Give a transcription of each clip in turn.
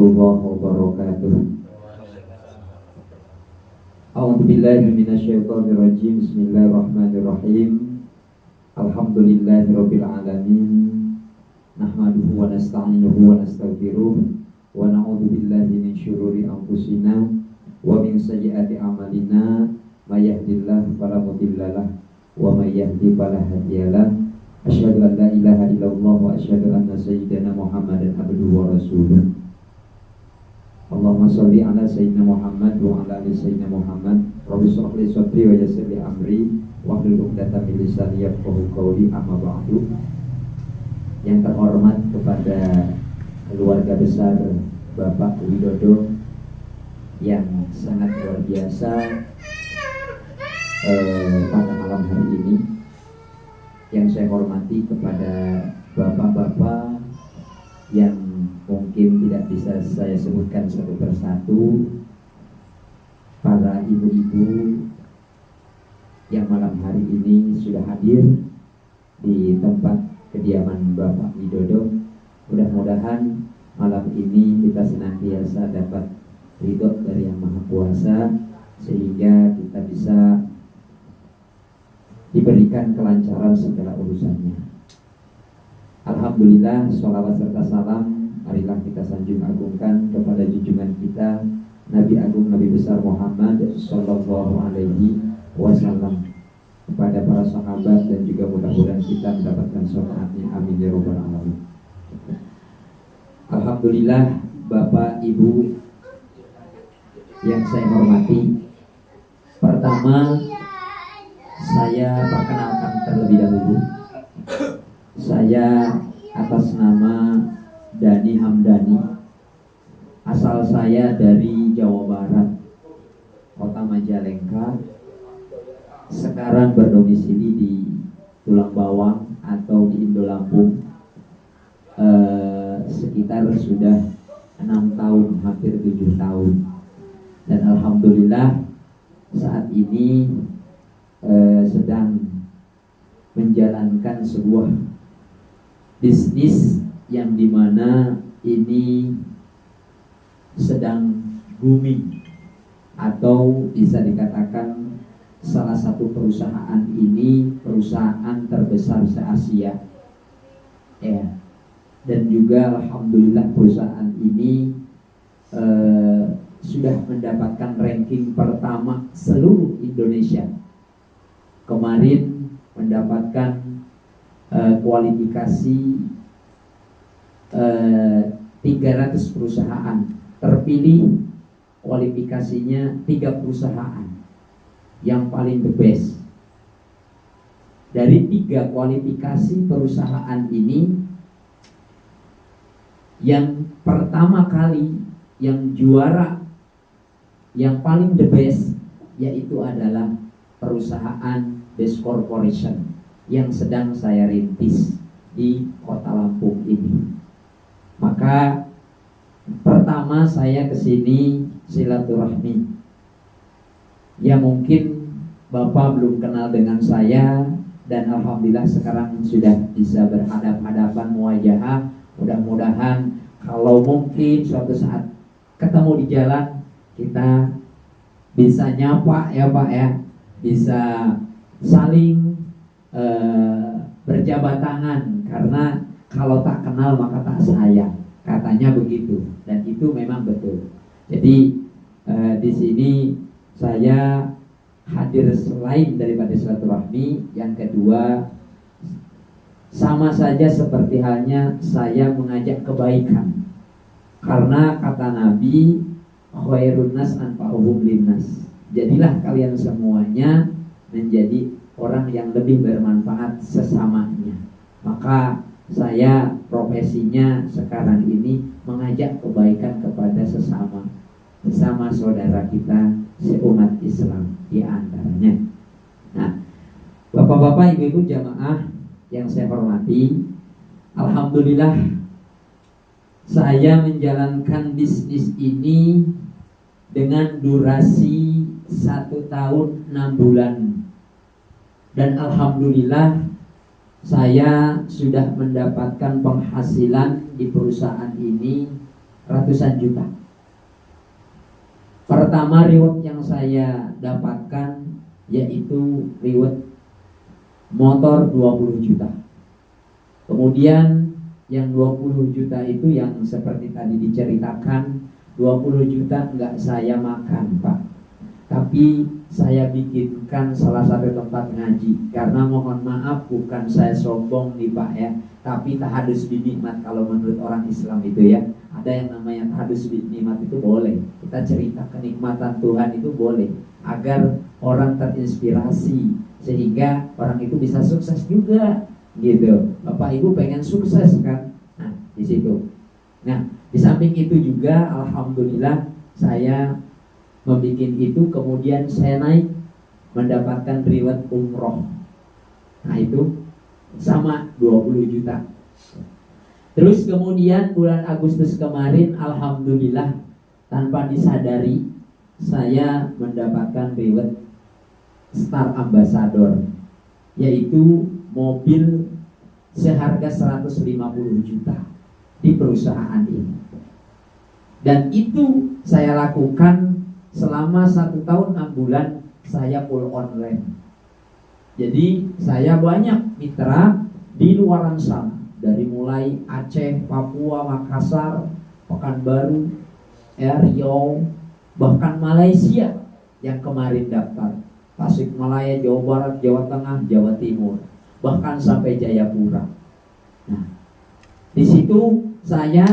warahmatullahi wabarakatuh. A'udzu billahi minasyaitonir rajim. Bismillahirrahmanirrahim. Alhamdulillahirabbil alamin. Nahmaduhu wa nasta'inuhu wa nastaghfiruh wa na'udzu billahi min syururi anfusina wa min sayyiati a'malina. May yahdihillahu fala mudhillalah wa may yudhlil fala hadiyalah. Asyhadu an la ilaha illallah wa asyhadu anna sayyidana Muhammadan abduhu wa rasuluh. Allahumma sholli ala sayyidina Muhammad wa ala ali sayyidina Muhammad. Rabbi shrah li sadri wa yassir li amri wahlul 'uqdatam min lisani yafqahu qawli. Amma ba'du. Yang terhormat kepada keluarga besar Bapak Widodo yang sangat luar biasa pada malam hari ini, yang saya hormati kepada bapak-bapak yang mungkin tidak bisa saya sebutkan satu persatu, para ibu-ibu yang malam hari ini sudah hadir di tempat kediaman Bapak Widodo. Mudah-mudahan malam ini kita senantiasa dapat ridho dari Yang Maha Kuasa, sehingga kita bisa diberikan kelancaran segala urusannya. Alhamdulillah, sholawat serta salam marilah kita sanjung agungkan kepada junjungan kita Nabi Agung Nabi Besar Muhammad Sallallahu Alaihi Wasallam, kepada para sahabat, dan juga mudah-mudahan kita mendapatkan syafaatnya. Amin ya rabbal alamin. Alhamdulillah, Bapak Ibu yang saya hormati, pertama saya perkenalkan terlebih dahulu. Saya atas nama Dani Hamdani. Asal saya dari Jawa Barat, Kota Majalengka. Sekarang berdomisili di Tulang Bawang atau di Indolampung. Sekitar sudah 6 tahun, hampir 7 tahun. Dan alhamdulillah saat ini sedang menjalankan sebuah bisnis yang dimana ini sedang booming, atau bisa dikatakan salah satu perusahaan ini perusahaan terbesar se-Asia ya. Dan juga alhamdulillah perusahaan ini sudah mendapatkan ranking pertama seluruh Indonesia. Kemarin mendapatkan kualifikasi 300 perusahaan, terpilih kualifikasinya 3 perusahaan yang paling the best. Dari 3 kualifikasi perusahaan ini, yang pertama kali yang juara, yang paling the best, yaitu adalah perusahaan Best Corporation yang sedang saya rintis di Kota Lampung ini. Maka pertama saya kesini silaturahmi. Ya mungkin Bapak belum kenal dengan saya, dan alhamdulillah sekarang sudah bisa berhadap-hadapan muwajahah. Mudah-mudahan kalau mungkin suatu saat ketemu di jalan, kita bisa nyapa ya Pak ya, bisa saling berjabat tangan, karena kalau tak kenal maka tak sayang, katanya begitu, dan itu memang betul. Jadi di sini saya hadir selain daripada silaturahmi, yang kedua sama saja seperti halnya saya mengajak kebaikan, karena kata Nabi, khairun nas anfa'uhum linnas. Jadilah kalian semuanya menjadi orang yang lebih bermanfaat sesamanya. Maka saya profesinya sekarang ini mengajak kebaikan kepada sesama saudara kita seumat Islam di antaranya. Nah, Bapak-bapak, Ibu-ibu jamaah yang saya hormati, alhamdulillah saya menjalankan bisnis ini dengan durasi 1 tahun 6 bulan. Dan alhamdulillah saya sudah mendapatkan penghasilan di perusahaan ini ratusan juta. Pertama reward yang saya dapatkan yaitu reward motor 20 juta. Kemudian yang 20 juta itu yang seperti tadi diceritakan, 20 juta enggak saya makan, Pak. Tapi saya bikinkan salah satu tempat ngaji. Karena mohon maaf bukan saya sombong nih Pak ya, tapi tahadus bin nikmat kalau menurut orang Islam itu ya, ada yang namanya tahadus bin nikmat itu boleh. Kita cerita kenikmatan Tuhan itu boleh, agar orang terinspirasi sehingga orang itu bisa sukses juga gitu. Bapak Ibu pengen sukses kan? Nah, di situ. Nah, di samping itu juga alhamdulillah saya membuat itu, kemudian saya naik mendapatkan reward umroh. Nah itu sama 20 juta. Terus kemudian bulan Agustus kemarin alhamdulillah tanpa disadari saya mendapatkan reward Star Ambassador, yaitu mobil seharga 150 juta di perusahaan ini. Dan itu saya lakukan selama 1 tahun 6 bulan saya full online. Jadi saya banyak mitra di luar sana, dari mulai Aceh, Papua, Makassar, Pekanbaru, Riau, bahkan Malaysia yang kemarin daftar, Tasikmalaya, Jawa Barat, Jawa Tengah, Jawa Timur, bahkan sampai Jayapura. Nah, di situ saya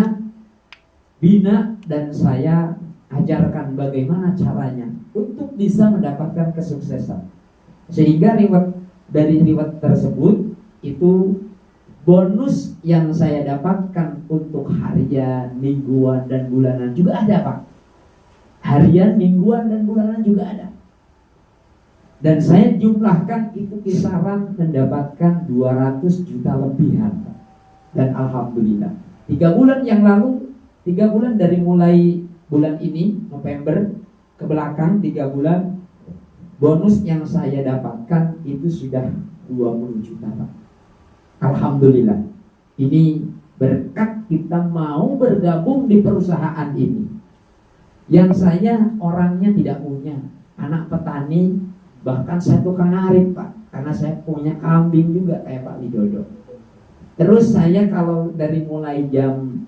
bina dan saya ajarkan bagaimana caranya untuk bisa mendapatkan kesuksesan. Sehingga dari reward tersebut itu bonus yang saya dapatkan untuk harian, mingguan, dan bulanan juga ada Pak. Harian, mingguan, dan bulanan juga ada. Dan saya jumlahkan itu kisaran mendapatkan 200 juta lebihan Pak. Dan alhamdulillah 3 bulan yang lalu, 3 bulan dari mulai bulan ini November ke belakang 3 bulan, bonus yang saya dapatkan itu sudah 20 juta Pak. Alhamdulillah. Ini berkat kita mau bergabung di perusahaan ini. Yang saya orangnya tidak punya, anak petani, bahkan saya tukang ngarit Pak, karena saya punya kambing juga kayak Pak Widodo. Terus saya kalau dari mulai jam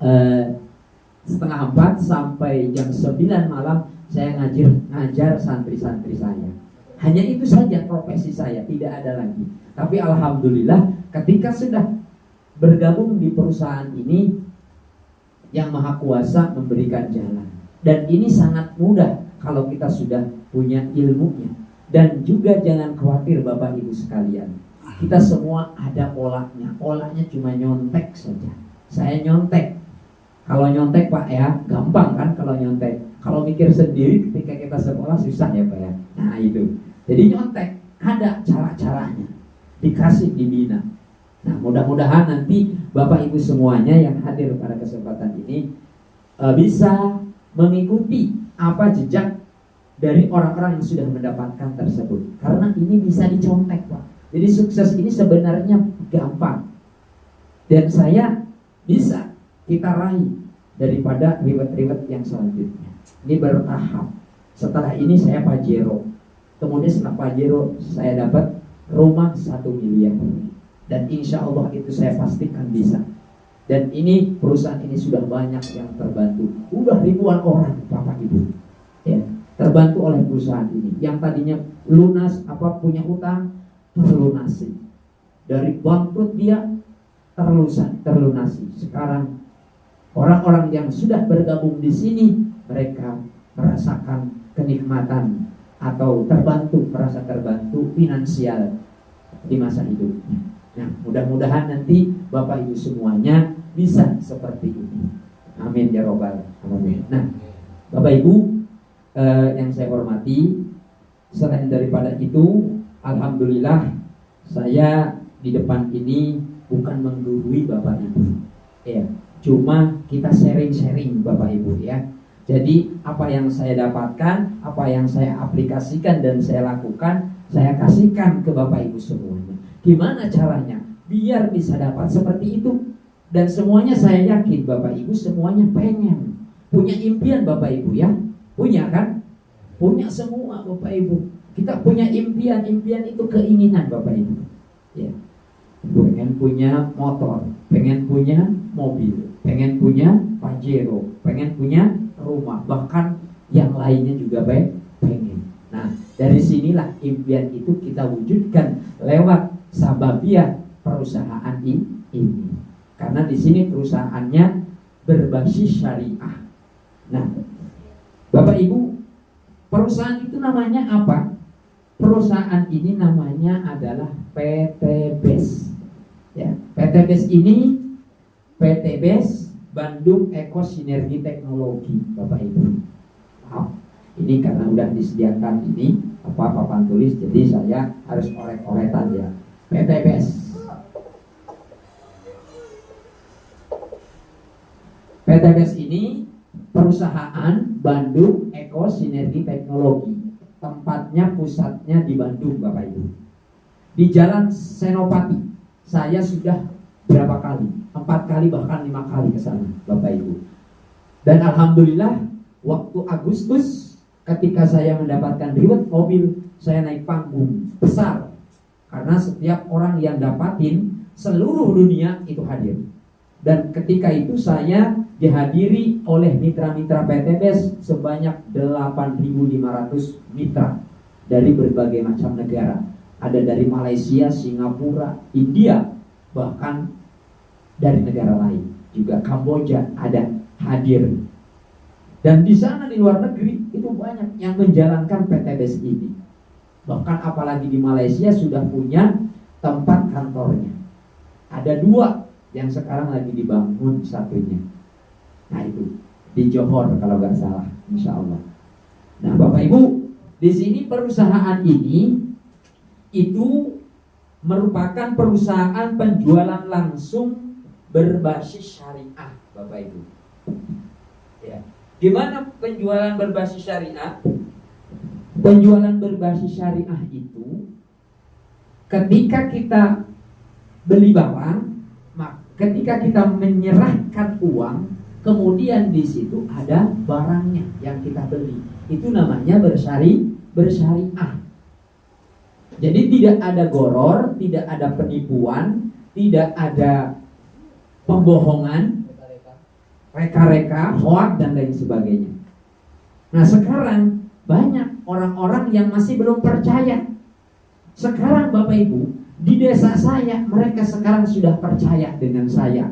3:30 sampai jam 9 malam saya ngajar santri-santri saya. Hanya itu saja profesi saya, tidak ada lagi. Tapi alhamdulillah ketika sudah bergabung di perusahaan ini, Yang Maha Kuasa memberikan jalan. Dan ini sangat mudah kalau kita sudah punya ilmunya. Dan juga jangan khawatir Bapak Ibu sekalian, kita semua ada polanya. Polanya cuma nyontek saja. Saya nyontek. Kalau nyontek Pak ya, gampang kan kalau nyontek. Kalau mikir sendiri ketika kita sekolah susah ya Pak ya. Nah itu. Jadi nyontek, ada cara-caranya. Dikasih, dibina. Nah mudah-mudahan nanti Bapak Ibu semuanya yang hadir pada kesempatan ini bisa mengikuti apa jejak dari orang-orang yang sudah mendapatkan tersebut. Karena ini bisa dicontek Pak. Jadi sukses ini sebenarnya gampang. Dan saya bisa kita raih daripada reward-reward yang selanjutnya. Ini bertahap. Setelah ini saya Pajero. Kemudian setelah Pajero saya dapat rumah 1 miliar. Dan insya Allah itu saya pastikan bisa. Dan ini perusahaan ini sudah banyak yang terbantu. Udah ribuan orang Bapak Ibu ya, terbantu oleh perusahaan ini. Yang tadinya lunas punya utang, terlunasi. Dari bangkrut dia terlunasi. Sekarang orang-orang yang sudah bergabung di sini, mereka merasakan kenikmatan atau merasa terbantu finansial di masa hidupnya. Nah, mudah-mudahan nanti Bapak Ibu semuanya bisa seperti ini. Amin ya robbal alamin. Nah, Bapak Ibu yang saya hormati, selain daripada itu, alhamdulillah saya di depan ini bukan menggurui Bapak Ibu. Ya, cuma kita sharing-sharing Bapak Ibu ya. Jadi apa yang saya dapatkan, apa yang saya aplikasikan dan saya lakukan, saya kasihkan ke Bapak Ibu semuanya. Gimana caranya biar bisa dapat seperti itu? Dan semuanya saya yakin Bapak Ibu semuanya pengen. Punya impian Bapak Ibu ya? Punya kan? Punya semua Bapak Ibu. Kita punya impian itu keinginan Bapak Ibu. Ya. Pengen punya motor, pengen punya mobil, pengen punya Pajero, pengen punya rumah, bahkan yang lainnya juga pengen. Nah, dari sinilah impian itu kita wujudkan lewat sababiah perusahaan ini. Karena di sini perusahaannya berbasis syariah. Nah, Bapak Ibu, perusahaan itu namanya apa? Perusahaan ini namanya adalah PT BES. Ya, PT BES ini PT BES Bandung Eko Sinergi Teknologi, Bapak Ibu. Maaf, ini karena udah disediakan ini papan tulis, jadi saya harus orek-orekan ya. PT BES. PT BES ini perusahaan Bandung Eko Sinergi Teknologi. Tempatnya, pusatnya di Bandung Bapak Ibu, di Jalan Senopati. Saya sudah berapa kali, 4 kali bahkan 5 kali ke sana Bapak Ibu. Dan alhamdulillah waktu Agustus ketika saya mendapatkan reward mobil, saya naik panggung besar. Karena setiap orang yang dapatin seluruh dunia itu hadir. Dan ketika itu saya dihadiri oleh mitra-mitra PT BES sebanyak 8.500 mitra dari berbagai macam negara. Ada dari Malaysia, Singapura, India, bahkan dari negara lain. Juga Kamboja ada hadir. Dan di sana di luar negeri itu banyak yang menjalankan PT BES ini. Bahkan apalagi di Malaysia sudah punya tempat kantornya. Ada 2 yang sekarang lagi dibangun satunya. Nah itu di Johor kalau nggak salah, insya Allah. Nah Bapak Ibu, di sini perusahaan ini itu merupakan perusahaan penjualan langsung berbasis syariah, Bapak Ibu. Ya. Gimana penjualan berbasis syariah? Penjualan berbasis syariah itu ketika kita beli barang, ketika kita menyerahkan uang, kemudian di situ ada barangnya yang kita beli. Itu namanya bersyariah. Jadi tidak ada goror, tidak ada penipuan, tidak ada pembohongan, reka-reka, hoak dan lain sebagainya. Nah sekarang banyak orang-orang yang masih belum percaya. Sekarang Bapak Ibu, di desa saya, mereka sekarang sudah percaya dengan saya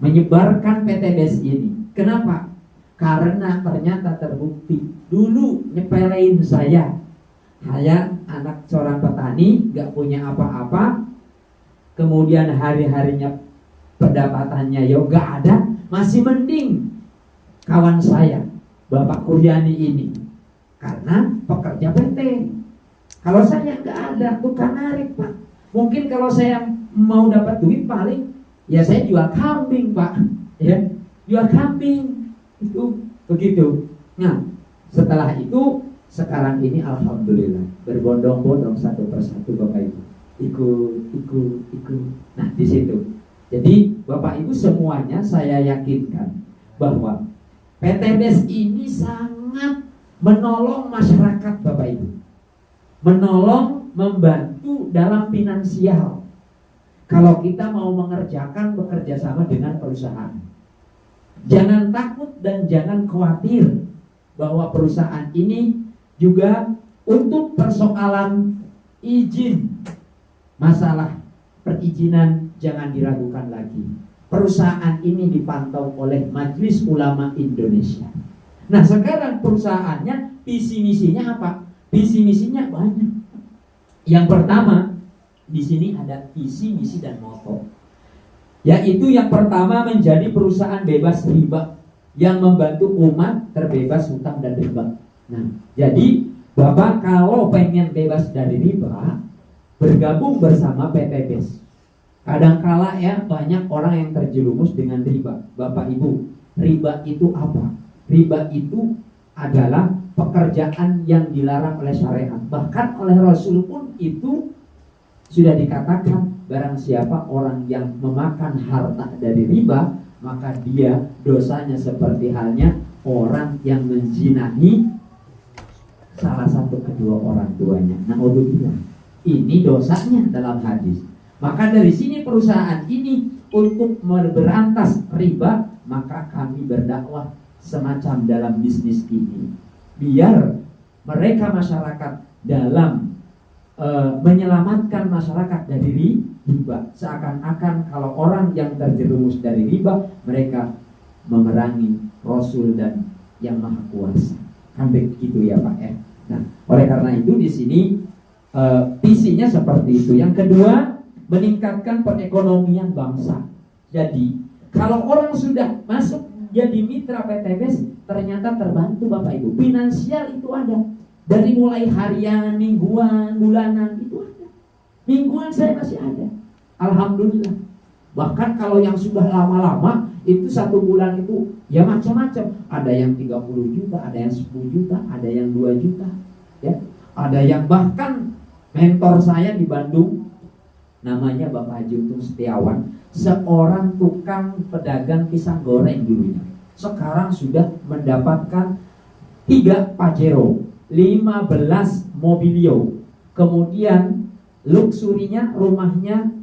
menyebarkan PT BES ini. Kenapa? Karena ternyata terbukti. Dulu nyepelein saya anak seorang petani, gak punya apa-apa. Kemudian hari-harinya pendapatannya gak ada. Masih mending kawan saya, Bapak Kuryani ini, karena pekerja PT. Kalau saya gak ada, tukang narik Pak. Mungkin kalau saya mau dapat duit paling ya saya jual kambing Pak, ya jual kambing itu begitu. Nah setelah itu sekarang ini alhamdulillah berbondong-bondong satu persatu Bapak Ibu ikut. Nah di situ. Jadi Bapak Ibu semuanya saya yakinkan bahwa PT BES ini sangat menolong masyarakat Bapak Ibu, menolong, membantu dalam finansial. Kalau kita mau bekerja sama dengan perusahaan, jangan takut dan jangan khawatir bahwa perusahaan ini juga untuk persoalan izin, masalah perizinan jangan diragukan lagi. Perusahaan ini dipantau oleh Majelis Ulama Indonesia. Nah sekarang perusahaannya visi misinya apa? Visi misinya banyak. Yang pertama, di sini ada visi, misi, dan moto. Yaitu yang pertama menjadi perusahaan bebas riba yang membantu umat terbebas hutang dan riba. Nah, jadi Bapak kalau pengen bebas dari riba, bergabung bersama PT BES. Kadangkala ya banyak orang yang terjerumus dengan riba. Bapak Ibu, riba itu apa? Riba itu adalah pekerjaan yang dilarang oleh syariat. Bahkan oleh Rasul pun itu Sudah dikatakan barang siapa orang yang memakan harta dari riba, maka dia dosanya seperti halnya orang yang menzinahi salah satu kedua orang tuanya. Na'udzubillah. Ini dosanya dalam hadis. Maka dari sini perusahaan ini untuk memberantas riba, maka kami berdakwah semacam dalam bisnis ini. Biar mereka masyarakat dalam menyelamatkan masyarakat dari riba. Seakan-akan kalau orang yang terjerumus dari riba, mereka memerangi Rasul dan yang Maha Kuasa. Kan begitu ya Pak ya. Nah, oleh karena itu di sini visinya seperti itu. Yang kedua, meningkatkan perekonomian bangsa. Jadi, kalau orang sudah masuk jadi mitra PTBS, ternyata terbantu Bapak Ibu. Finansial itu ada. Dari mulai harian, mingguan, bulanan, itu ada. Mingguan saya masih ada. Alhamdulillah. Bahkan kalau yang sudah lama-lama, itu 1 bulan itu ya macam-macam. Ada yang 30 juta, ada yang 10 juta, ada yang 2 juta. Ya. Ada yang bahkan mentor saya di Bandung, namanya Bapak Haji Untung Setiawan, seorang tukang pedagang pisang goreng dulunya. Sekarang sudah mendapatkan 3 Pajero, 15 Mobilio, kemudian luxurinya rumahnya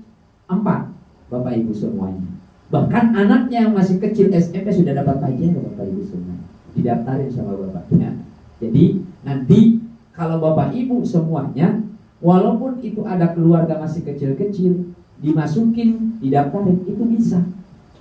4, Bapak Ibu semuanya. Bahkan anaknya yang masih kecil SMP sudah dapat Pajero, Bapak Ibu semua. Didaftarin sama bapaknya. Jadi nanti kalau Bapak Ibu semuanya, walaupun itu ada keluarga masih kecil-kecil, dimasukin, didaftarin, itu bisa.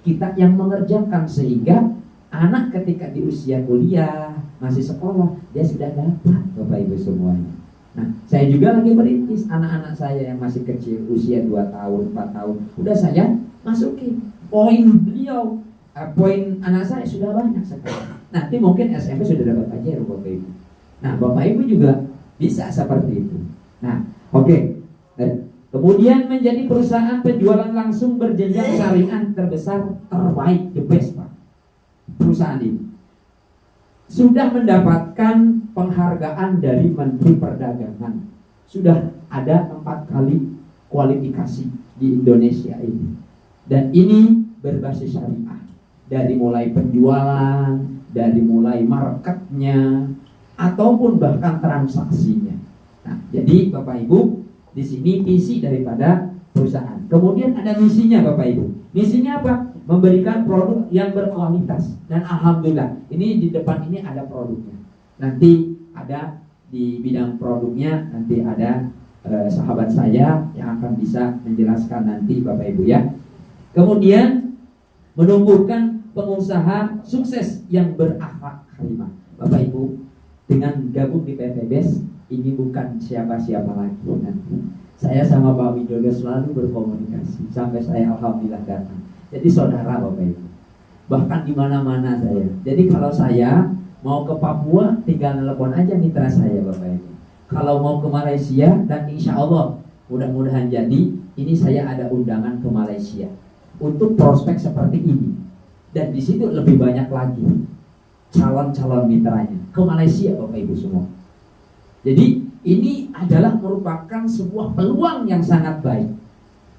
Kita yang mengerjakan sehingga anak ketika di usia kuliah, masih sekolah, dia sudah dapat, Bapak Ibu semuanya. Nah, saya juga lagi merintis anak-anak saya yang masih kecil, usia 2 tahun, 4 tahun, udah saya masukin. Poin beliau, poin anak saya sudah banyak sekarang. Nanti mungkin SMP sudah dapat Pajero, Bapak Ibu. Nah, Bapak Ibu juga bisa seperti itu. Nah, oke. Kemudian menjadi perusahaan penjualan langsung berjenjang syariah terbesar, terbaik, the best Pak. Perusahaan ini sudah mendapatkan penghargaan dari Menteri Perdagangan. Sudah ada 4 kali kualifikasi di Indonesia ini. Dan ini berbasis syariah. Dari mulai penjualan, dari mulai marketnya, ataupun bahkan transaksinya. Nah, jadi Bapak Ibu, di sini visi daripada perusahaan. Kemudian ada misinya Bapak Ibu. Misinya apa? Memberikan produk yang berkualitas. Dan alhamdulillah, ini di depan ini ada produknya. Nanti ada di bidang produknya, nanti ada sahabat saya yang akan bisa menjelaskan nanti Bapak Ibu ya. Kemudian menumbuhkan pengusaha sukses yang berakhlak karimah. Bapak Ibu, dengan gabung di PTBS, ini bukan siapa-siapa lagi nanti. Saya sama Pak Widodo selalu berkomunikasi sampai saya alhamdulillah datang. Jadi saudara Bapak Ibu. Bahkan di mana-mana saya. Jadi kalau saya mau ke Papua, tinggal telepon aja mitra saya Bapak Ibu. Kalau mau ke Malaysia, dan insya Allah mudah-mudahan jadi, ini saya ada undangan ke Malaysia untuk prospek seperti ini. Dan di situ lebih banyak lagi calon-calon mitranya ke Malaysia Bapak Ibu semua. Jadi ini adalah merupakan sebuah peluang yang sangat baik.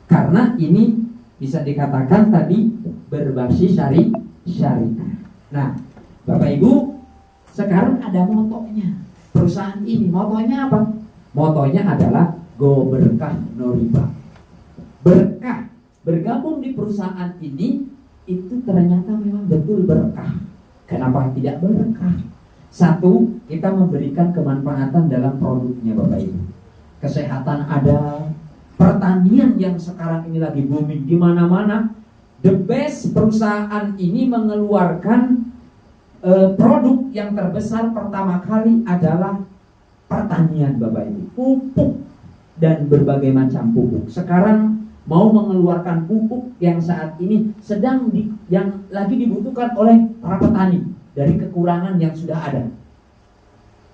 Karena ini bisa dikatakan tadi berbasis syariah. Nah, Bapak Ibu, sekarang ada motonya. Perusahaan ini motonya apa? Motonya adalah Go Berkah No Riba. Berkah. Bergabung di perusahaan ini itu ternyata memang betul berkah. Kenapa tidak berkah? Satu, kita memberikan kemanfaatan dalam produknya Bapak Ibu. Kesehatan ada, pertanian yang sekarang ini lagi booming di mana-mana. The best perusahaan ini mengeluarkan produk yang terbesar pertama kali adalah pertanian Bapak Ibu. Pupuk dan berbagai macam pupuk. Sekarang mau mengeluarkan pupuk yang saat ini yang lagi dibutuhkan oleh para petani dari kekurangan yang sudah ada.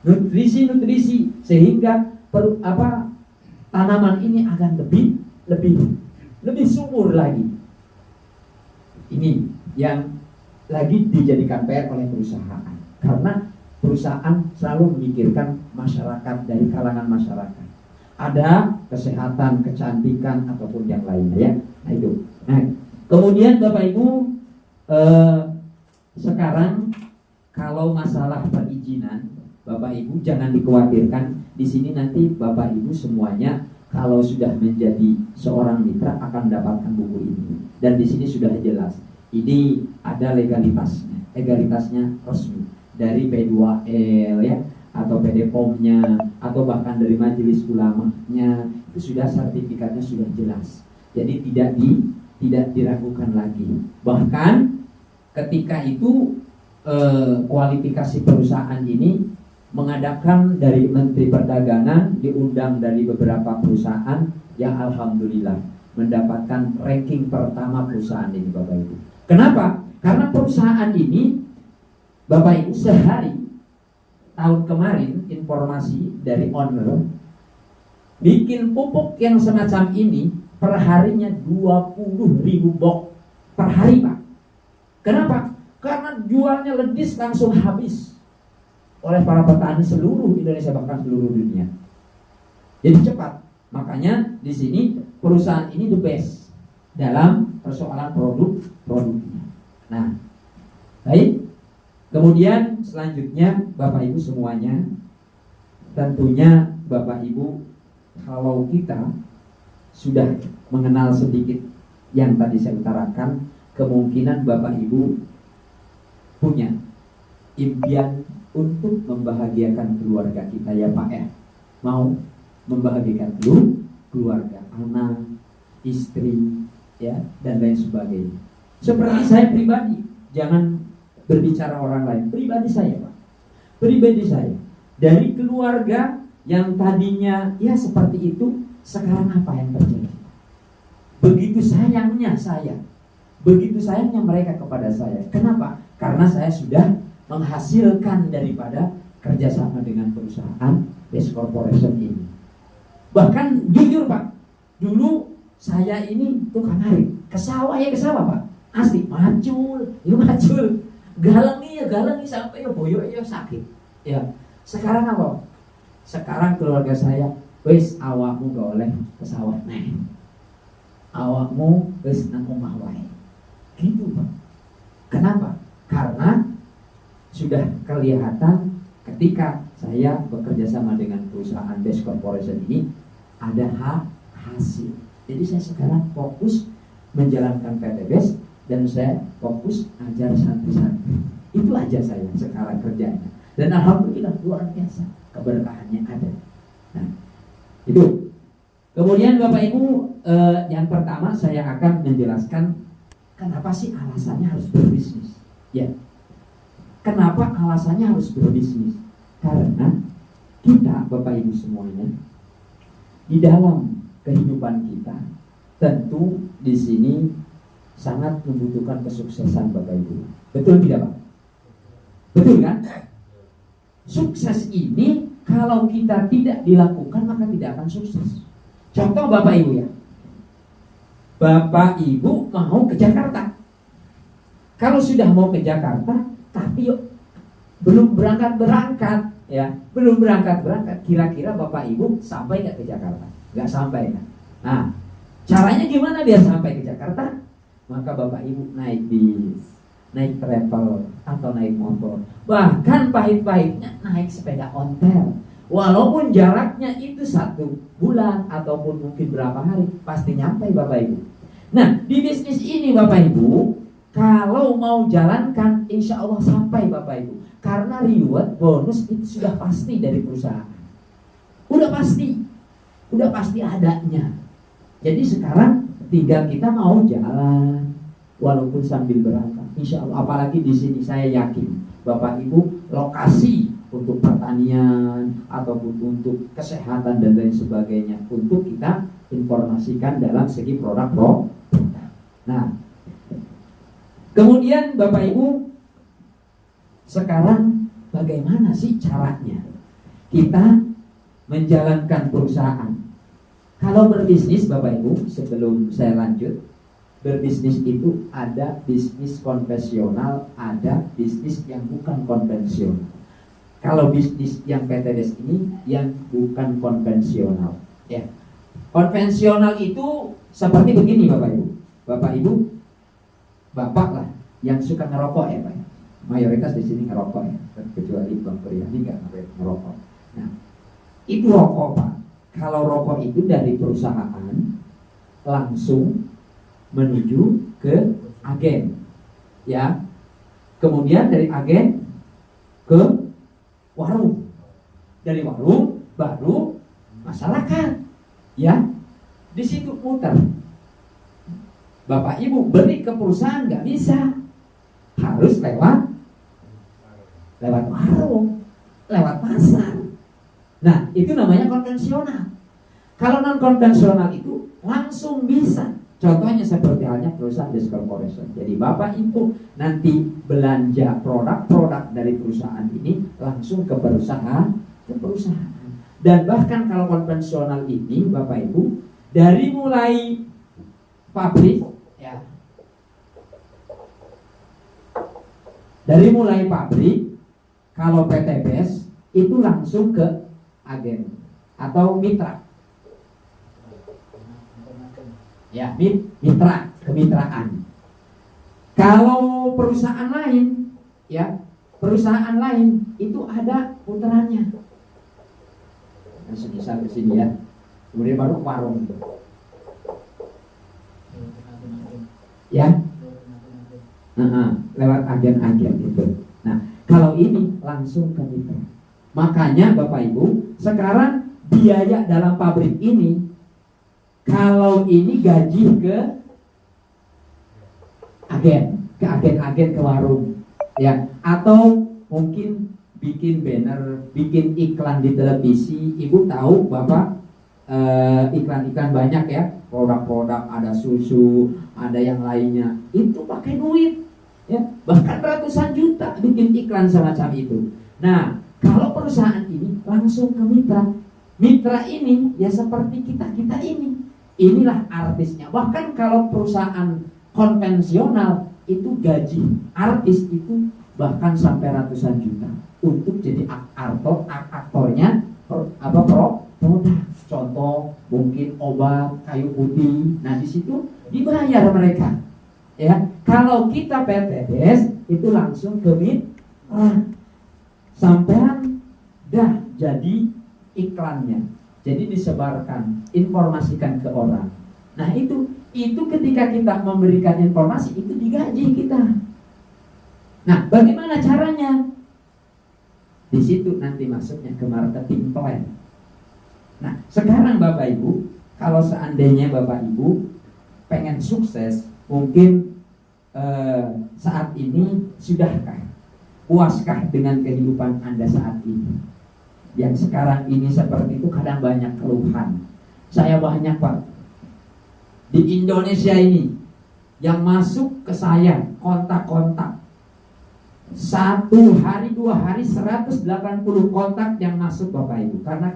Nutrisi sehingga tanaman ini akan lebih subur lagi. Ini yang lagi dijadikan PR oleh perusahaan. Karena perusahaan selalu memikirkan masyarakat dari kalangan masyarakat. ada kesehatan, kecantikan ataupun yang lainnya ya. Nah itu. Nah, kemudian Bapak Ibu sekarang kalau masalah perizinan, Bapak Ibu jangan dikhawatirkan. Di sini nanti Bapak Ibu semuanya kalau sudah menjadi seorang mitra akan mendapatkan buku ini. Dan di sini sudah jelas. Ini ada legalitasnya resmi dari P2L ya, atau PD POM-nya, atau bahkan dari majelis ulamanya, itu sudah sertifikatnya sudah jelas. Jadi tidak diragukan lagi. Bahkan ketika itu kualifikasi perusahaan ini mengadakan dari Menteri Perdagangan, diundang dari beberapa perusahaan yang alhamdulillah mendapatkan ranking pertama perusahaan ini Bapak Ibu. Kenapa? Karena perusahaan ini Bapak Ibu sehari tahun kemarin informasi dari owner bikin pupuk yang semacam ini perharinya 20.000 box per hari Pak. Kenapa? Karena jualnya ledis langsung habis oleh para petani seluruh Indonesia bahkan seluruh dunia. Jadi cepat. Makanya di sini perusahaan ini the best dalam persoalan produknya. Nah, baik. Kemudian selanjutnya Bapak Ibu semuanya, tentunya Bapak Ibu kalau kita sudah mengenal sedikit yang tadi saya utarakan, kemungkinan Bapak Ibu punya impian untuk membahagiakan keluarga kita ya Pak ya. Mau membahagiakan keluarga, anak, istri ya, dan lain sebagainya. Seperti saya pribadi, jangan berbicara orang lain, pribadi saya Pak. Pribadi saya dari keluarga yang tadinya ya seperti itu, sekarang apa yang terjadi? Begitu sayangnya saya, begitu sayangnya mereka kepada saya. Kenapa? Karena saya sudah menghasilkan daripada kerjasama dengan perusahaan Best Corporation ini. Bahkan jujur Pak, dulu saya ini tukang narik ke sawah ya ke sawah Pak, asli macul, galangi sampai ya boyo ya sakit. Ya sekarang apa? Sekarang keluarga saya, wis awakmu gak oleh ke sawah nih, awakmu wis nang omah wae. Gitu Pak. Kenapa? Karena sudah kelihatan ketika saya bekerja sama dengan perusahaan Best Corporation ini ada hasil. Jadi saya sekarang fokus menjalankan PT Best dan saya fokus ajar santri-santri. Itu aja saya sekarang kerjanya. Dan alhamdulillah luar biasa keberkahannya ada. Nah, itu. Kemudian Bapak Ibu, yang pertama saya akan menjelaskan kenapa sih alasannya harus berbisnis. Ya. Kenapa alasannya harus berbisnis? Karena kita Bapak Ibu semuanya di dalam kehidupan kita tentu di sini sangat membutuhkan kesuksesan Bapak Ibu. Betul tidak Pak? Betul kan? Sukses ini kalau kita tidak dilakukan maka tidak akan sukses. Contoh Bapak Ibu ya. Bapak Ibu mau ke Jakarta. Kalau sudah mau ke Jakarta tapi belum berangkat ya, belum berangkat, kira-kira Bapak Ibu sampai nggak ke Jakarta? Nggak sampai kan? Nah, caranya gimana biar sampai ke Jakarta? Maka Bapak Ibu naik bis, naik travel atau naik motor, bahkan pahit-pahitnya naik sepeda ontel. Walaupun jaraknya itu 1 bulan ataupun mungkin berapa hari, pasti nyampe Bapak Ibu. Nah, di bisnis ini Bapak Ibu, kalau mau jalankan, insya Allah sampai Bapak Ibu. Karena reward, bonus itu sudah pasti dari perusahaan. Udah pasti adanya. Jadi sekarang tinggal kita mau jalan, walaupun sambil berangkat. Insya Allah, apalagi di sini saya yakin Bapak Ibu lokasi untuk pertanian ataupun untuk kesehatan dan lain sebagainya untuk kita informasikan dalam segi produk. Nah, kemudian Bapak Ibu, sekarang bagaimana sih caranya kita menjalankan perusahaan? Kalau berbisnis Bapak Ibu, sebelum saya lanjut, berbisnis itu ada bisnis konvensional, ada bisnis yang bukan konvensional. Kalau bisnis yang PTDS ini yang bukan konvensional. Ya. Konvensional itu seperti begini Bapak Ibu. Bapak Ibu, Bapak lah yang suka ngerokok ya Pak. Mayoritas di sini ngerokok ya, kecuali Bang Priyadi nggak sampai ngerokok. Nah, itu rokok Pak. Kalau rokok itu dari perusahaan langsung menuju ke agen, ya. Kemudian dari agen ke warung, dari warung baru masyarakat, ya. Di situ putar. Bapak Ibu beli ke perusahaan nggak bisa, harus lewat warung, lewat pasar. Nah, itu namanya konvensional. Kalau non konvensional itu langsung bisa. Contohnya seperti halnya perusahaan Des Corporation. Jadi Bapak Ibu nanti belanja produk-produk dari perusahaan ini langsung ke perusahaan. Dan bahkan kalau konvensional ini Bapak Ibu dari mulai pabrik, ya, dari mulai pabrik, kalau PTBS itu langsung ke agen atau mitra. Ya, mitra, kemitraan. Kalau perusahaan lain, ya, perusahaan lain itu ada putarannya. Nah, semisal ke sini ya. Kemudian baru warung. Ya. Lewat agen-agen itu. Nah, kalau ini langsung ke mitra. Makanya Bapak Ibu, sekarang biaya dalam pabrik ini, kalau ini gaji ke agen-agen ke warung, ya, atau mungkin bikin banner, bikin iklan di televisi. Ibu tahu Bapak, iklan-iklan banyak ya, produk-produk, ada susu, ada yang lainnya, itu pakai duit, ya, bahkan ratusan juta bikin iklan semacam itu. Nah, kalau perusahaan ini langsung ke mitra. Mitra ini ya seperti kita ini. Inilah artisnya. Bahkan kalau perusahaan konvensional itu gaji artis itu bahkan sampai ratusan juta untuk jadi aktornya produk. Contoh mungkin obat kayu putih. Nah, di situ dibayar mereka. Ya, kalau kita PTBS itu langsung ke mitra. Sampean dah jadi iklannya. Jadi disebarkan, informasikan ke orang. Nah, itu ketika kita memberikan informasi itu digaji kita. Nah, bagaimana caranya? Di situ nanti masuknya ke marketing plan. Nah, sekarang Bapak Ibu, kalau seandainya Bapak Ibu pengen sukses, mungkin saat ini sudahkah? Puaskah dengan kehidupan Anda saat ini? Yang sekarang ini seperti itu kadang banyak keluhan. Saya banyak Pak di Indonesia ini yang masuk ke saya kontak-kontak. 1 hari 2 hari 180 kontak yang masuk Bapak Ibu. Karena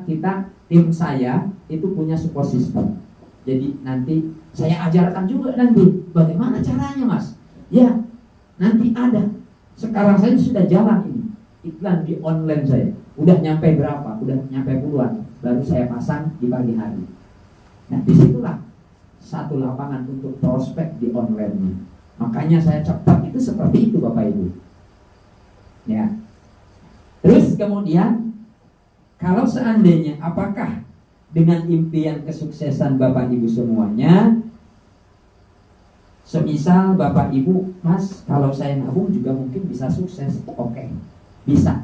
tim saya itu punya support system. Jadi nanti saya ajarkan juga nanti bagaimana caranya Mas. Ya, nanti ada. Sekarang saya sudah jalan ini iklan di online saya. Udah nyampe berapa? Udah nyampe puluhan. Baru saya pasang di pagi hari. Nah, disitulah satu lapangan untuk prospek di online-nya. Makanya saya cepat itu seperti itu Bapak Ibu. Ya. Terus kemudian, kalau seandainya apakah dengan impian kesuksesan Bapak Ibu semuanya, semisal Bapak Ibu, Mas, kalau saya nabung juga mungkin bisa sukses. Oke, bisa.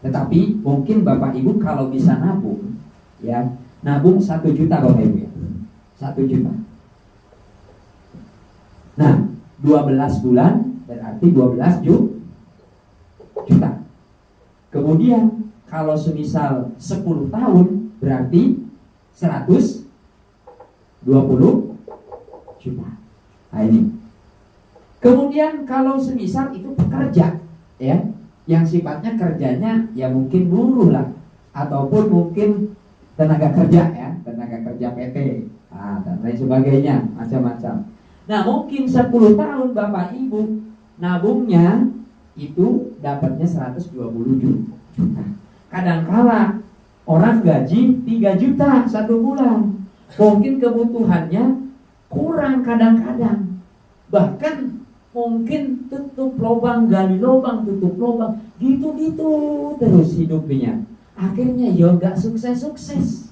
Tetapi mungkin Bapak Ibu kalau bisa nabung, ya, nabung 1 juta Bapak Ibu ya, 1 juta. Nah, 12 bulan berarti 12 juta. Kemudian kalau semisal 10 tahun berarti 120 juta. Nah, ini. Kemudian kalau semisal itu pekerja, ya, yang sifatnya kerjanya ya mungkin buruh lah, ataupun mungkin tenaga kerja ya, tenaga kerja PT, dan lain sebagainya, macam-macam. Nah, mungkin 10 tahun Bapak Ibu nabungnya itu dapatnya 120 juta. Kadangkala Orang gaji 3 juta 1 bulan, mungkin kebutuhannya kurang kadang-kadang, bahkan mungkin tutup lubang, gali lubang, tutup lubang, gitu-gitu terus hidupnya. Akhirnya ya gak sukses-sukses.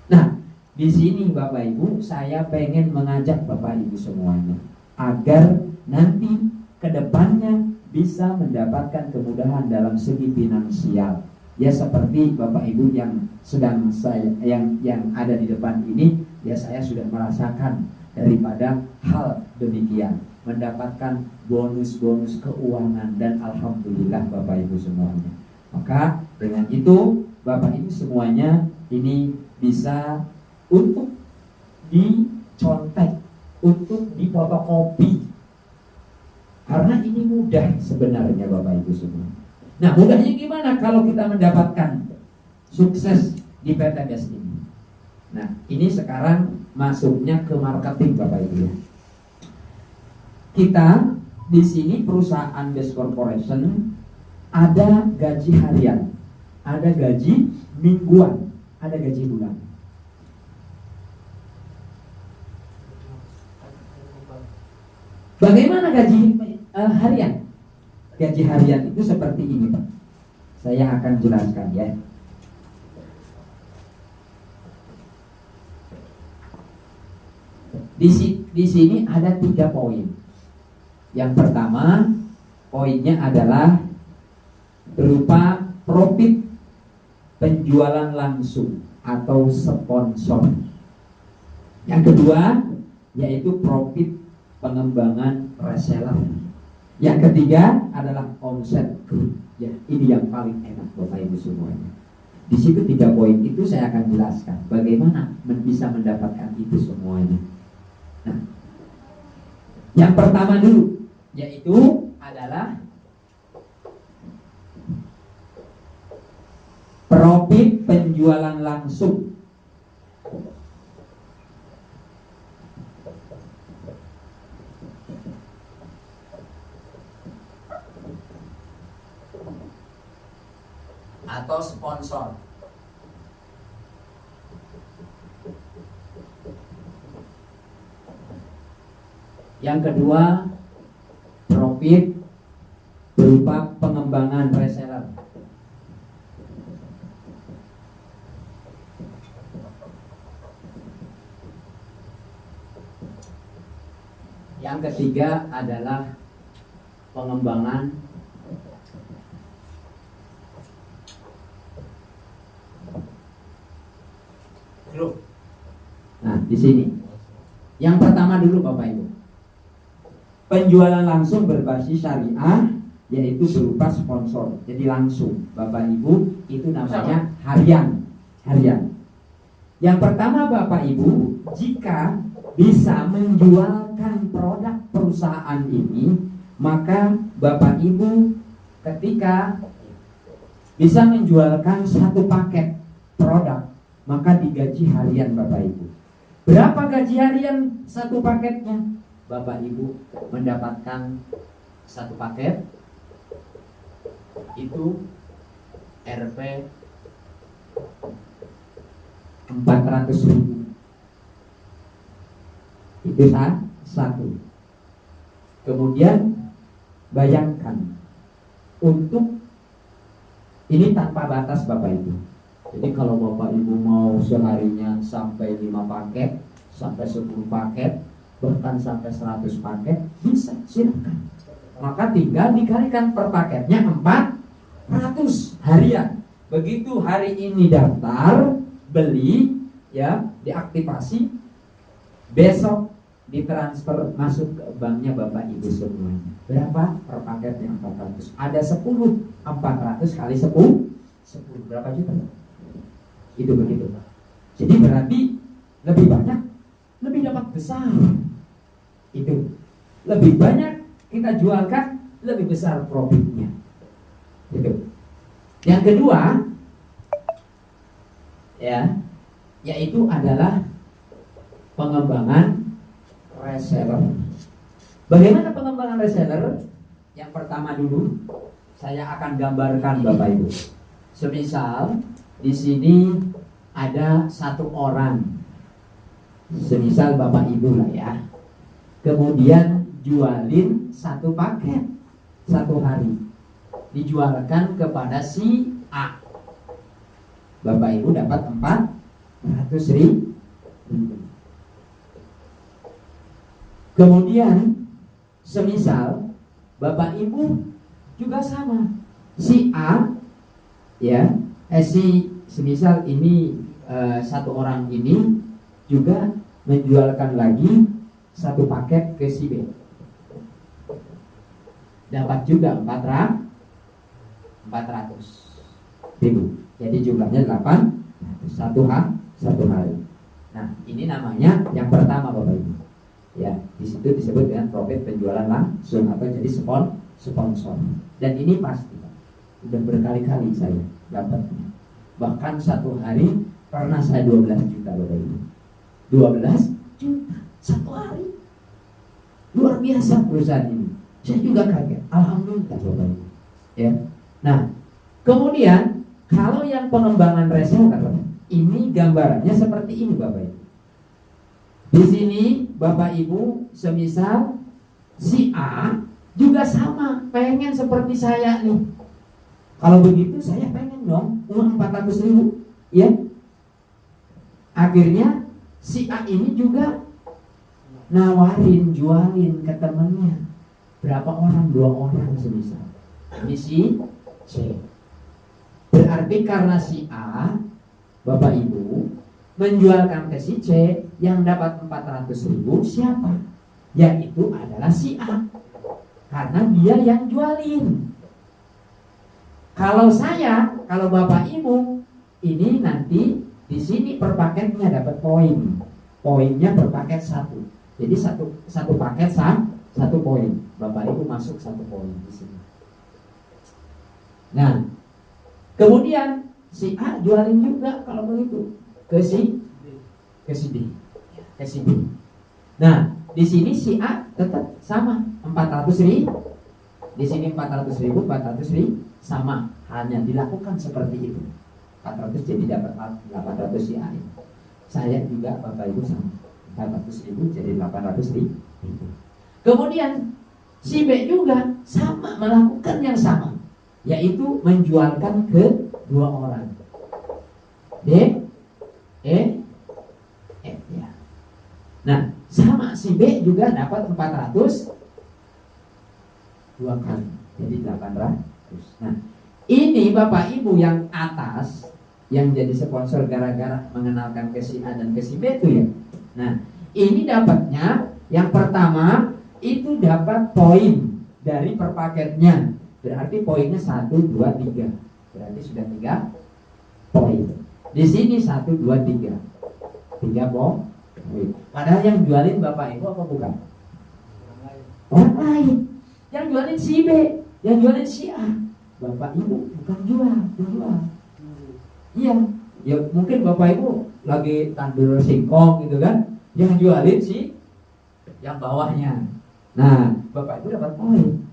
Nah, di sini Bapak Ibu, saya pengen mengajak Bapak Ibu semuanya agar nanti kedepannya bisa mendapatkan kemudahan dalam segi finansial. Ya seperti Bapak Ibu yang sedang saya yang ada di depan ini, ya saya sudah merasakan daripada hal demikian, mendapatkan bonus-bonus keuangan, dan alhamdulillah Bapak Ibu semuanya. Maka dengan itu Bapak Ibu semuanya ini bisa untuk dicontek, untuk difotokopi, karena ini mudah sebenarnya Bapak Ibu semua. Nah, mudahnya gimana kalau kita mendapatkan sukses di PT BES ini? Nah, ini sekarang masuknya ke marketing Bapak Ibu ya. Kita di sini perusahaan BES Corporation ada gaji harian, ada gaji mingguan, ada gaji bulan. Bagaimana gaji harian? Gaji harian itu seperti ini Pak. Saya akan jelaskan ya. Di sini ada 3 poin. Yang pertama, poinnya adalah berupa profit penjualan langsung atau sponsor. Yang kedua, yaitu profit pengembangan reseller. Yang ketiga adalah omset grup. Ya, ini yang paling enak Bapak Ibu semuanya. Di situ 3 poin itu saya akan jelaskan bagaimana bisa mendapatkan itu semuanya. Nah, yang pertama dulu yaitu adalah profit penjualan langsung. Atau sponsor. Yang kedua, profit berupa pengembangan reseller. Yang ketiga adalah pengembangan grup. Nah, di sini. Yang pertama dulu Bapak Ibu. Penjualan langsung berbasis syariah, yaitu berupa sponsor. Jadi langsung Bapak Ibu, itu namanya harian. Yang pertama Bapak Ibu, jika bisa menjualkan produk perusahaan ini, maka Bapak Ibu ketika bisa menjualkan 1 paket produk, maka digaji harian Bapak Ibu. Berapa gaji harian 1 paketnya? Bapak Ibu mendapatkan 1 paket itu Rp 400.000. Itu 1. Kemudian bayangkan, untuk ini tanpa batas Bapak Ibu. Jadi kalau Bapak Ibu mau seharinya sampai 5 paket, sampai 10 paket, bahkan sampai 100 paket, bisa, silakan. Maka tinggal dikalikan per paketnya 400 harian. Begitu hari ini daftar, beli, ya, diaktifasi, besok ditransfer masuk ke banknya Bapak Ibu semuanya. Berapa per paketnya? 400. Ada 10, 400 kali 10 berapa juta? Itu begitu Pak. Jadi berarti lebih banyak, lebih dapat besar. Itu lebih banyak kita jualkan, lebih besar profitnya. Itu. Yang kedua, ya, yaitu adalah pengembangan reseller. Bagaimana pengembangan reseller? Yang pertama dulu saya akan gambarkan Bapak Ibu. semisal di sini ada satu orang, semisal bapak ibu lah ya, kemudian jualin satu paket satu hari, dijualkan kepada si A, bapak ibu dapat 400.000. Kemudian semisal bapak ibu juga sama, si A ya, semisal ini satu orang ini juga menjualkan lagi satu paket ke si B, dapat juga 400.000. Jadi jumlahnya 8 satu hari. Nah, ini namanya yang pertama bapak ibu. Ya, di situ disebut dengan profit penjualan langsung atau jadi sponsor. Dan ini pasti, udah berkali-kali saya dapatnya. Bahkan satu hari pernah saya 12 juta bapak ibu. 12 juta satu hari. Luar biasa perusahaan ini. Saya juga kaget. Alhamdulillah bapak ibu. Ya. Nah, kemudian kalau yang pengembangan reseller, ini gambarannya seperti ini bapak ibu. Di sini bapak ibu semisal si A juga sama, pengen seperti saya nih. Kalau begitu saya pengen dong uang 400.000, ya. Akhirnya si A ini juga nawarin, jualin ke temennya. Berapa orang? 2 orang semisal. Ini si C. Berarti karena si A, bapak ibu menjualkan ke si C, yang dapat 400.000 siapa? Yaitu adalah si A, karena dia yang jualin. Kalau saya, kalau bapak ibu, ini nanti di sini per paketnya dapat poin. Poinnya per paket 1. Jadi satu paket 1 poin. Bapak ibu masuk 1 poin di sini. Nah, kemudian si A jualin juga kalau begitu ke si D. Nah, di sini si A tetap sama 400.000. Di sini 400.000 sama, hanya dilakukan seperti itu. 400 jadi dapat 800 si A. Saya juga bapak ibu sama, 400.000 jadi 800.000. Kemudian si B juga sama, melakukan yang sama, yaitu menjualkan ke 2 orang, D, E, F ya. Nah, sama si B juga dapat 400 2 kali, jadi 800. Nah, ini bapak ibu yang atas yang jadi sponsor gara-gara mengenalkan ke si A dan ke si B itu ya. Nah, ini dapatnya yang pertama itu dapat poin dari per paketnya. Berarti poinnya 1, 2, 3. Berarti sudah 3 poin. Di sini 1, 2, 3. 3 poin. Padahal yang jualin bapak ibu apa bukan? Orang lain. Yang jualin si B, yang jualin si A. Bapak ibu bukan jual. Iya. Ya mungkin bapak ibu lagi tandur singkong gitu kan. Yang jualin si yang bawahnya. Nah, bapak ibu dapat poin.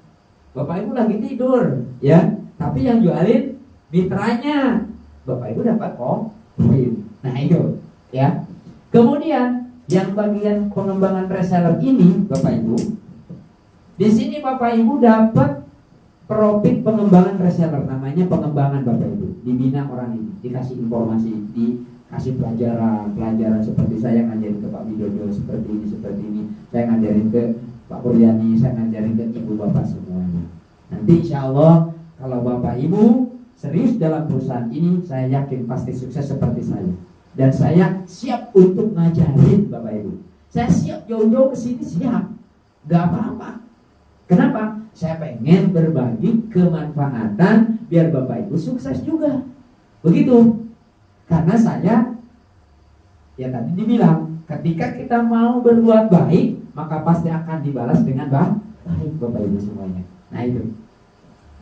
Bapak ibu lagi tidur, ya. Tapi yang jualin mitranya. Bapak ibu dapat poin. Nah, itu, ya. Kemudian yang bagian pengembangan reseller ini, bapak ibu, di sini bapak ibu dapat profit pengembangan reseller, namanya pengembangan bapak ibu. Dibina orang ini, dikasih informasi, dikasih pelajaran seperti saya ngajarin ke Pak Widodo seperti ini, saya ngajarin ke Pak Kuryani, saya ngajarin ke ibu bapak semuanya. Nanti insya Allah kalau bapak ibu serius dalam perusahaan ini, saya yakin pasti sukses seperti saya. Dan saya siap untuk ngajarin bapak ibu. Saya siap jauh-jauh ke sini, siap. Gak apa-apa. Kenapa? Saya pengen berbagi kemanfaatan biar bapak ibu sukses juga. Begitu. Karena saya, ya tadi dibilang, ketika kita mau berbuat baik, maka pasti akan dibalas dengan baik bapak ibu semuanya. Nah itu.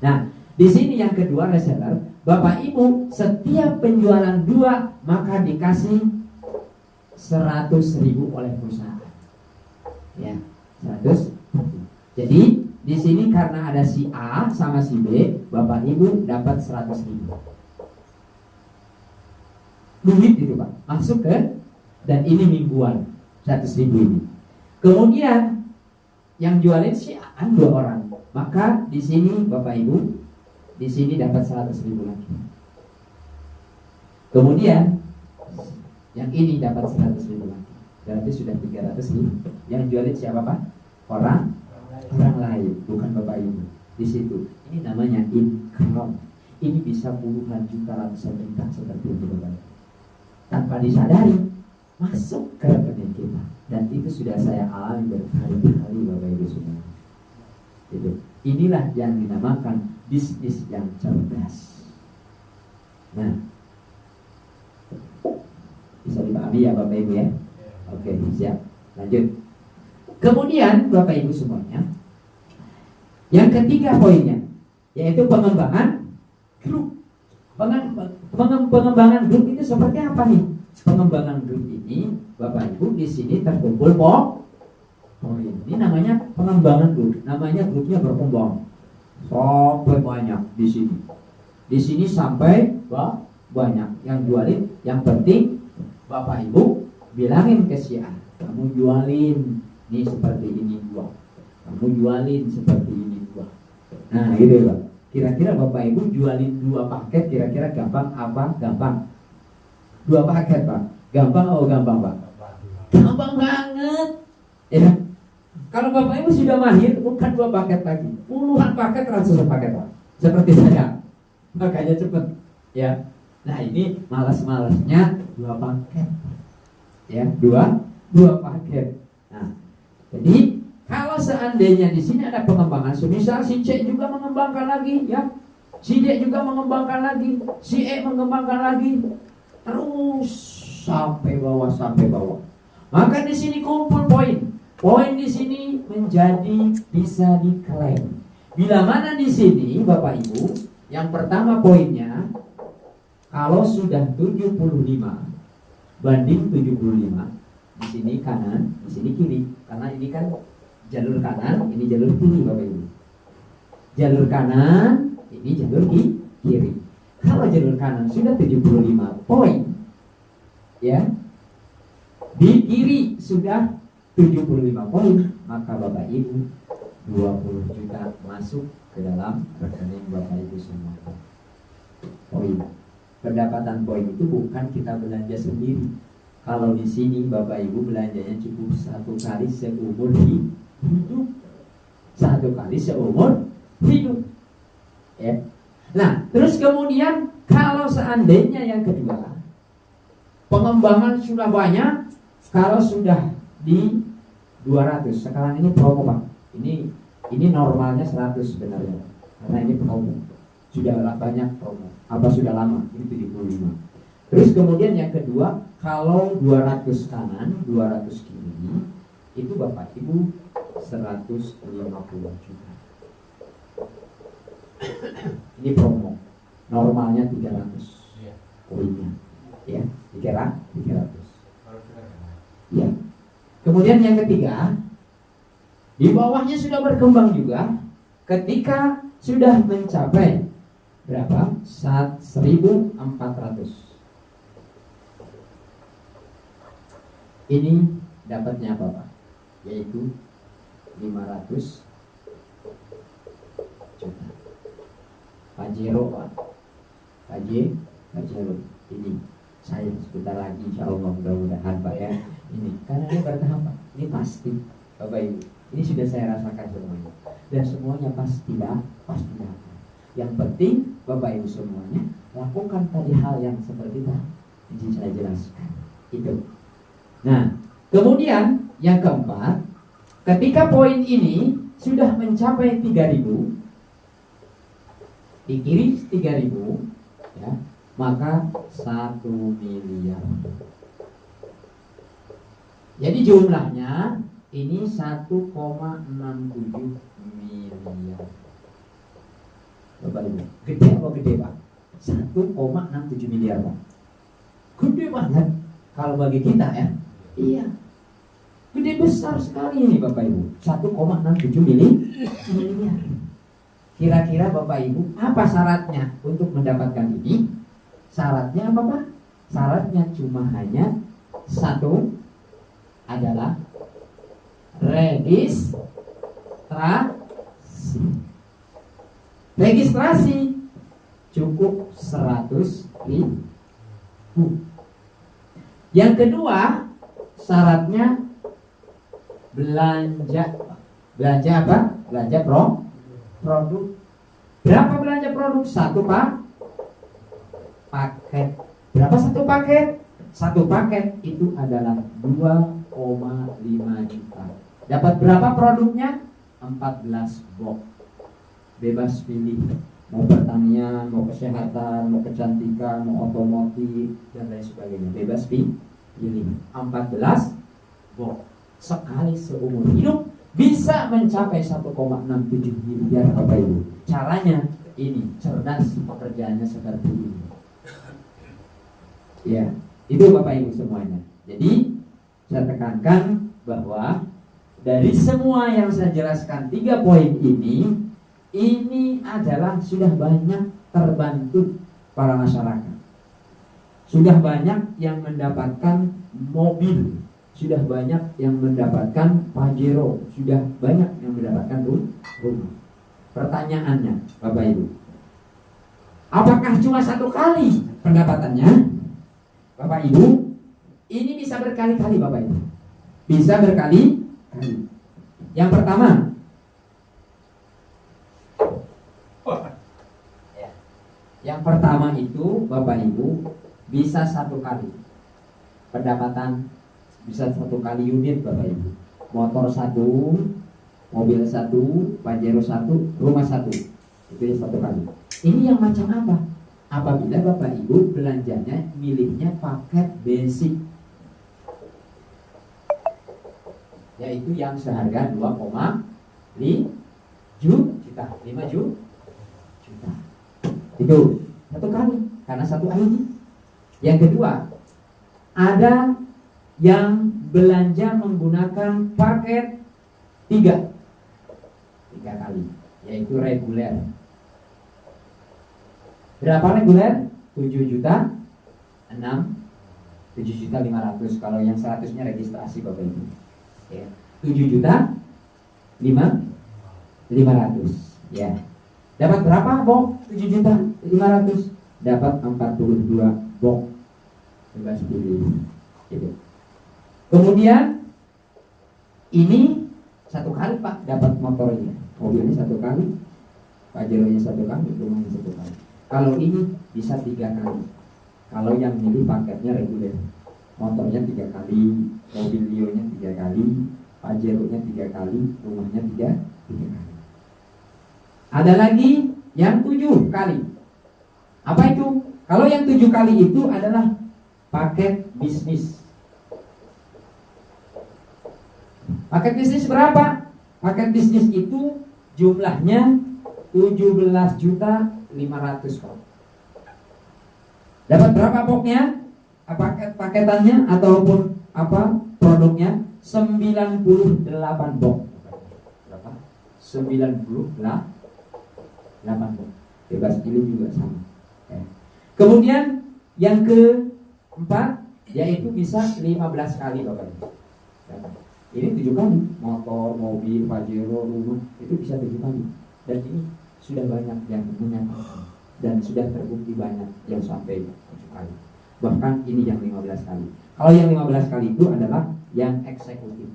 Nah, di sini yang kedua reseller, bapak ibu setiap penjualan 2 maka dikasih 100.000 oleh perusahaan. Ya, 100. Jadi di sini karena ada si A sama si B, bapak ibu dapat 100.000. duit itu Pak, masuk ke, dan ini mingguan 100.000 ini. Kemudian yang jualin si Aan 2 orang, maka di sini Bapak Ibu, di sini dapat 100.000 lagi. Kemudian yang ini dapat 100.000 lagi, berarti sudah 300.000. Yang jualin siapa Pak? Orang lain, bukan Bapak Ibu. Di situ, ini namanya income. Ini bisa puluhan juta, ratusan juta seperti itu Bapak Ibu. Tanpa disadari masuk ke rekening kita, dan itu sudah saya alami berkali-kali Bapak Ibu semua. Gitu. Inilah yang dinamakan bisnis yang cerdas. Nah, bisa dipahami ya Bapak Ibu ya? Oke, siap. Lanjut. Kemudian Bapak Ibu semuanya, yang ketiga poinnya yaitu pengembangan grup. Pengembangan grup itu seperti apa nih? Pengembangan grup ini Bapak Ibu di sini terkumpul poin. Ini namanya pengembangan grup. Namanya grupnya berkembang sampai banyak di sini. Di sini sampai banyak yang jualin. Yang penting Bapak Ibu bilangin ke si A, kamu jualin nih seperti ini gua. Kamu jualin seperti ini gua. Nah, gitu Pak. Kira-kira Bapak Ibu jualin 2 paket, kira-kira gampang apa? Gampang. 2 paket Pak. Gampang atau gampang Pak? Gampang banget. Ya. Kalau Bapak Ibu sudah mahir, bukan 2 paket lagi, puluhan paket, ratusan paket Pak. Seperti saya. Makanya cepet. Ya. Nah, ini malas-malasnya 2 paket. Ya, 2 paket. Nah, jadi kalau seandainya di sini ada pengembangan, misal si C juga mengembangkan lagi, ya, si D juga mengembangkan lagi, si E mengembangkan lagi, terus sampai bawah. Maka di sini kumpul poin. Poin di sini menjadi bisa diklaim. Bila mana di sini Bapak Ibu, yang pertama poinnya, kalau sudah 75 banding 75, di sini kanan, di sini kiri, karena ini kan jalur kanan, ini jalur kiri Bapak Ibu. Jalur kanan, ini jalur kiri. Kalau jalur kanan sudah 75 poin, ya, di kiri sudah 75 poin, maka Bapak Ibu 20 juta masuk ke dalam rekening Bapak Ibu semua. Poin. Pendapatan poin itu bukan kita belanja sendiri. Kalau di sini Bapak Ibu belanjanya cukup 1 kali seumur hidup. 1 kali seumur hidup. Ya. Nah, terus kemudian kalau seandainya yang kedua, pengembangan sudah banyak, kalau sudah di 200, sekarang ini promo Pak. Ini normalnya 100 sebenarnya. Karena ini promo. Sudah banyak promo. Apa sudah lama? Ini 75. Terus kemudian yang kedua, kalau 200 kanan, 200 kiri, itu Bapak Ibu 150 juta. Ini promo. Normalnya 300 poinnya. Ya, 300. Ya. Kemudian yang ketiga, di bawahnya sudah berkembang juga. Ketika sudah mencapai berapa? 1.400. Ini dapatnya apa Pak? Yaitu 500 juta. Pajero Pak. Pajero. Ini saya sebentar lagi insya Allah, mudah-mudahan Pak ya. Ini karena ini bertahap Pak. Ini pasti Bapak Ibu. Ini sudah saya rasakan semuanya. Dan semuanya pasti pasti. Yang penting Bapak Ibu semuanya lakukan tadi hal yang seperti tadi saya jelaskan. Itu. Nah, kemudian yang keempat, ketika poin ini sudah mencapai 3.000, di kiri 3.000, ya, maka 1 miliar. Jadi jumlahnya ini 1,67 miliar. Bapak Ibu, gede apa gede Pak? 1,67 miliar Pak. Gede banget kalau bagi kita ya. Iya. Gede besar sekali ini Bapak Ibu. 1,67 miliar. Kira-kira Bapak Ibu apa syaratnya untuk mendapatkan ini? Syaratnya apa Pak? Syaratnya cuma hanya satu, adalah registrasi. Registrasi cukup 100.000. Yang kedua, syaratnya belanja. Belanja apa? Belanja produk. Berapa belanja produk? Satu paket. Berapa satu paket? Satu paket itu adalah 2,5 juta. Dapat berapa produknya? 14 box. Bebas pilih. Mau pertanian, mau kesehatan, mau kecantikan, mau otomotif, dan lain sebagainya. Bebas pilih. 14 box. Sekali seumur hidup bisa mencapai 1,67 miliar Bapak Ibu. Caranya ini, cerdas pekerjaannya seperti ini. Ya, itu Bapak Ibu semuanya. Jadi saya tekankan bahwa dari semua yang saya jelaskan 3 poin ini adalah sudah banyak terbantu para masyarakat. Sudah banyak yang mendapatkan mobil, sudah banyak yang mendapatkan Pajero, sudah banyak yang mendapatkan rumah. Pertanyaannya, Bapak Ibu, apakah cuma satu kali pendapatannya? Bapak Ibu, ini bisa berkali-kali Bapak Ibu. Bisa berkali-kali. Yang pertama, yang pertama itu Bapak Ibu bisa satu kali pendapatan, bisa satu kali unit Bapak Ibu. Motor 1, mobil 1, Pajero 1, rumah 1. Itu ya satu kali. Ini yang macam apa? Apabila Bapak Ibu belanjanya miliknya paket basic, yaitu yang seharga 2,5 juta. Itu satu kali, karena satu ID. Yang kedua, ada yang belanja menggunakan paket 3 kali, yaitu reguler. Berapa reguler? 7.500.000. Kalau yang 100-nya registrasi Bapak Ibu. Ya. 7.500.000. Ya. Dapat berapa box? 7.500.000. Dapat 42 box. Bebas pilih. Gitu. Kemudian ini satu kali Pak dapat motornya, mobilnya satu kali, Pajeronya satu kali, rumahnya satu kali. Kalau ini bisa 3 kali. Kalau yang milih paketnya reguler, motornya 3 kali, mobil Lio-nya 3 kali, Pajero-nya 3 kali, rumahnya 3 kali. Ada lagi yang 7 kali. Apa itu? Kalau yang 7 kali itu adalah paket bisnis. Paket bisnis berapa? Paket bisnis itu jumlahnya 17.500.000. Dapat berapa boxnya? Paketannya ataupun produknya? 98 box. Berapa? 98 box. Bebas pilih juga sama. Ya. Kemudian yang keempat, yaitu bisa 15 kali Bapak. Ini 7 kali. Motor, mobil, Pajero, rumah, itu bisa 7 kali. Dan ini sudah banyak yang menyatakan, dan sudah terbukti banyak yang sampai 7 kali. Bahkan ini yang 15 kali. Kalau yang 15 kali itu adalah yang eksekutif.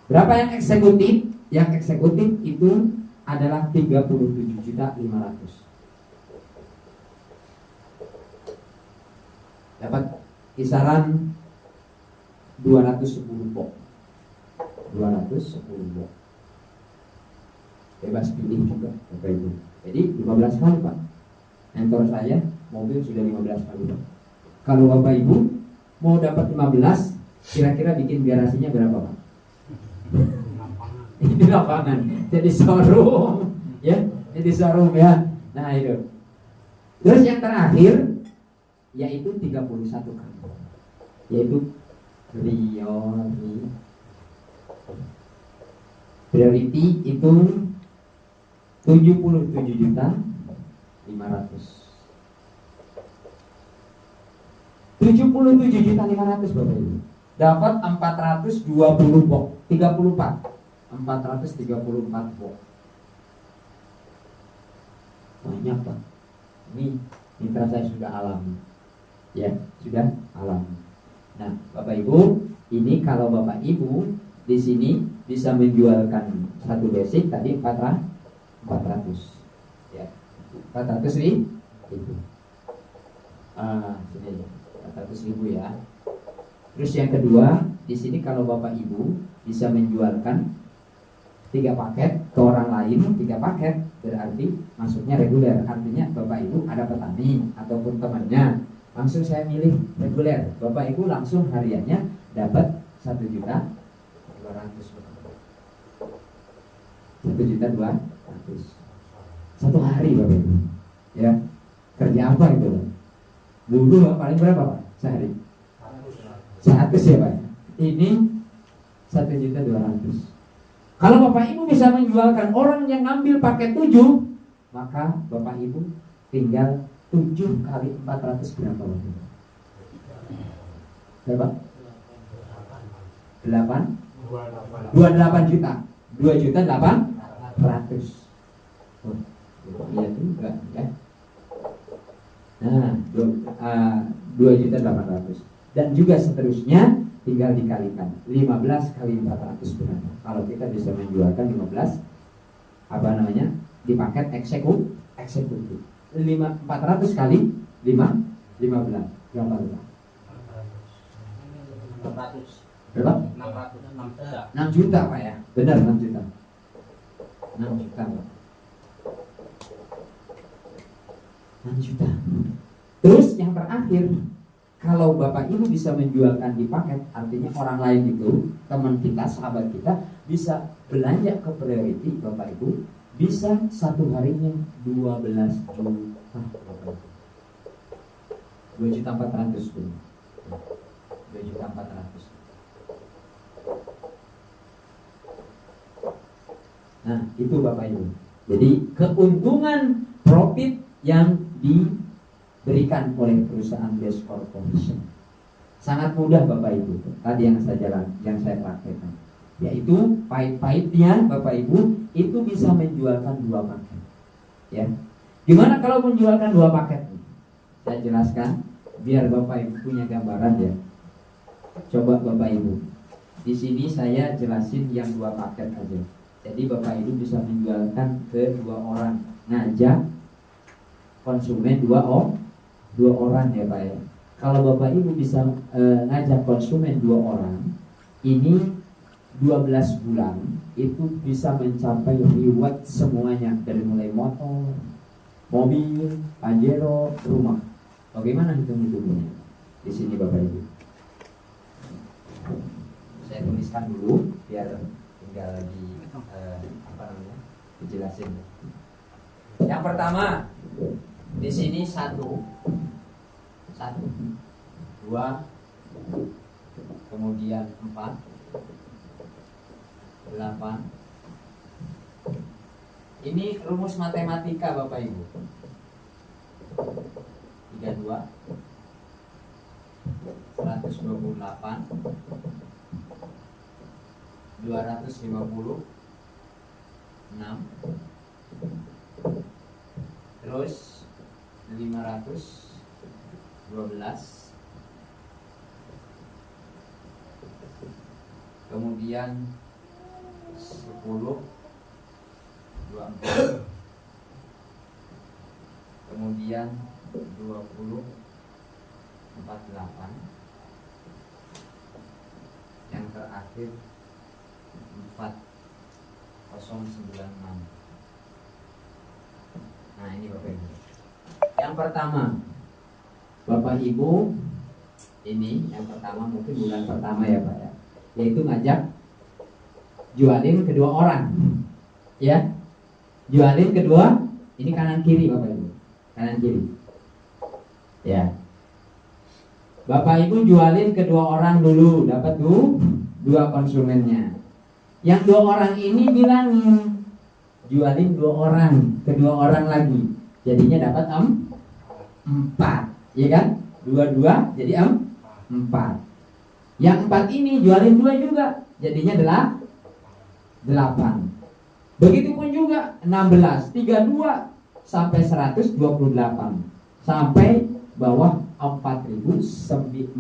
Berapa yang eksekutif? Yang eksekutif itu adalah 37.500.000. Dapat kisaran 210 box. 210 box. Bebas pilih juga Bapak Ibu. Jadi 15 kali Pak. Mentor saya mobil sudah 15 kali Pak. Kalau Bapak Ibu mau dapat 15, kira-kira bikin garasinya berapa Pak? Ini lapangan. Jadi showroom ya, jadi showroom ya. Nah itu. Terus yang terakhir yaitu 31 kali. Yaitu priority itu 77.500.000. 77.500.000 Bapak Ibu. Dapat 420 box, 434 box. Banyak Pak. Ini mitra saya sudah alami. Ya, sudah alami. Nah, Bapak Ibu, ini kalau Bapak Ibu di sini bisa menjualkan satu basic tadi 400. Ya. 400 ribu. Sini aja. 400 ribu ya. Terus yang kedua, di sini kalau Bapak Ibu bisa menjualkan 3 paket ke orang lain, 3 paket berarti masuknya reguler. Artinya Bapak Ibu ada petani ataupun temannya, langsung saya milih reguler. Bapak Ibu langsung hariannya dapat 1.200.000. 1.200.000 satu hari Bapak Ibu. Ya, kerja apa itu? Buruh paling berapa Pak sehari? 100 ya Pak. Ini 1.200.000. Kalau Bapak Ibu bisa menjualkan orang yang ngambil paket 7, maka Bapak Ibu tinggal 7 kali 400 berapa Bapak Ibu? Berapa? 8? 28 juta. 2.800.000. Oh, iya juga ya. Nah, 2.800.000. Dan juga seterusnya tinggal dikalikan 15 kali 400 berapa. Kalau kita bisa menjualkan 15 di paket eksekutif 400 kali 15 berapa Pak? 600. Berapa? 6 juta Pak ya. Benar 6 juta. 6 juta Pak. 6 juta. Terus yang terakhir, kalau Bapak Ibu bisa menjualkan di paket, artinya orang lain itu, teman kita, sahabat kita, bisa belanja ke priority Bapak Ibu, bisa satu harinya 12 juta. 2.400.000. 2.400.000. Nah, itu Bapak Ibu. Jadi keuntungan profit yang diberikan oleh perusahaan Best Corporation sangat mudah Bapak Ibu. Tadi yang saya praktekkan, yaitu pahit-pahitnya Bapak Ibu itu bisa menjualkan 2 paket. Ya, gimana kalau menjualkan 2 paket? Saya jelaskan biar Bapak Ibu punya gambaran ya. Coba Bapak Ibu, di sini saya jelasin yang 2 paket aja. Jadi Bapak Ibu bisa menjualkan ke 2 orang, ngajak konsumen 2 orang ya Pak ya. Kalau Bapak Ibu bisa ngajak konsumen 2 orang, ini 12 bulan itu bisa mencapai reward semuanya, dari mulai motor, mobil, pajero, rumah. Bagaimana hitung-hitungnya? Di sini Bapak Ibu. Saya tuliskan dulu biar tinggal dijelasin. Yang pertama, di sini 1, 2, kemudian 4, 8. Ini rumus matematika Bapak Ibu. 32, 128, 250, 6, terus 512, kemudian 10, 24, kemudian 20, 48, yang terakhir 4096. Nah ini Bapak Ibu. Yang pertama Bapak Ibu, ini yang pertama mungkin bulan pertama ya Pak ya, yaitu ngajak jualin kedua orang. Ya, jualin kedua, ini kanan kiri Bapak Ibu, kanan kiri. Ya, Bapak Ibu jualin kedua orang dulu, dapat 2 konsumennya. Yang 2 orang ini bilangin jualin 2 orang, kedua orang lagi, jadinya dapat 4, ya kan? 22 jadi 4. Yang 4 ini jualin 2 juga, jadinya adalah 8. Begitupun juga 16, 32 sampai 128 sampai bawah 4096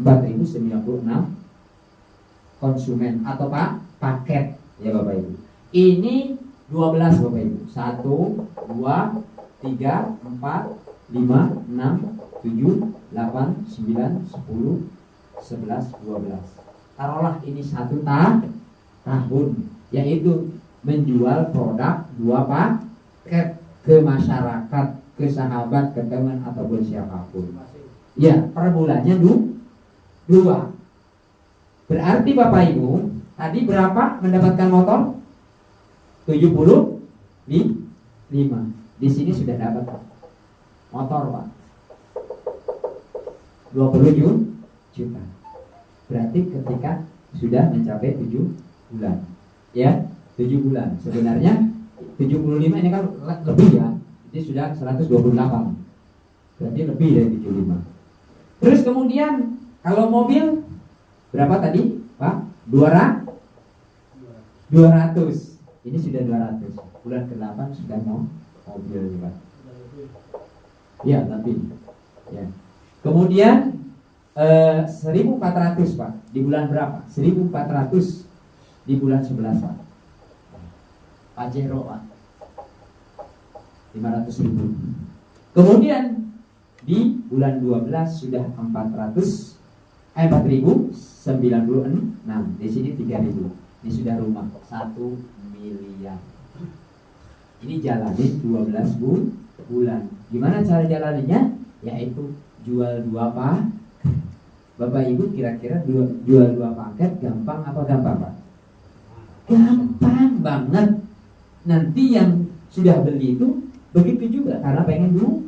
konsumen atau paket ya Bapak Ibu. Ini 12 Bapak Ibu. 1 2 3 4 5 6 7 8 9 10 11 12. Taruhlah ini 1 tahun, yaitu menjual produk 2 paket ke masyarakat, ke sahabat, ke teman ataupun siapapun. Ya, per bulannya 2. Berarti Bapak Ibu tadi berapa mendapatkan motor? 75. Di sini sudah dapat motor Pak 20 juta. Berarti ketika sudah mencapai 7 bulan, ya 7 bulan. Sebenarnya 75 ini kan lebih ya. Ini sudah 128. Berarti lebih dari 75. Terus kemudian kalau mobil berapa tadi Pak? 200. Ini sudah 200. Bulan ke-8 sudah mau mobil Pak. Ya, tapi ya. Kemudian 1.400 Pak. Di bulan berapa? 1.400 di bulan 11 Pak. Pajero Pak. 500.000. Kemudian di bulan 12 sudah 4.096. Di sini 3.000. Ini sudah rumah 1 miliar. Ini jalanin 12 bulan. Gimana cara jalaninya? Yaitu jual 2 paket. Bapak Ibu kira-kira jual 2 paket gampang apa gampang Pak? Gampang banget. Nanti yang sudah beli itu begitu juga karena pengen duit.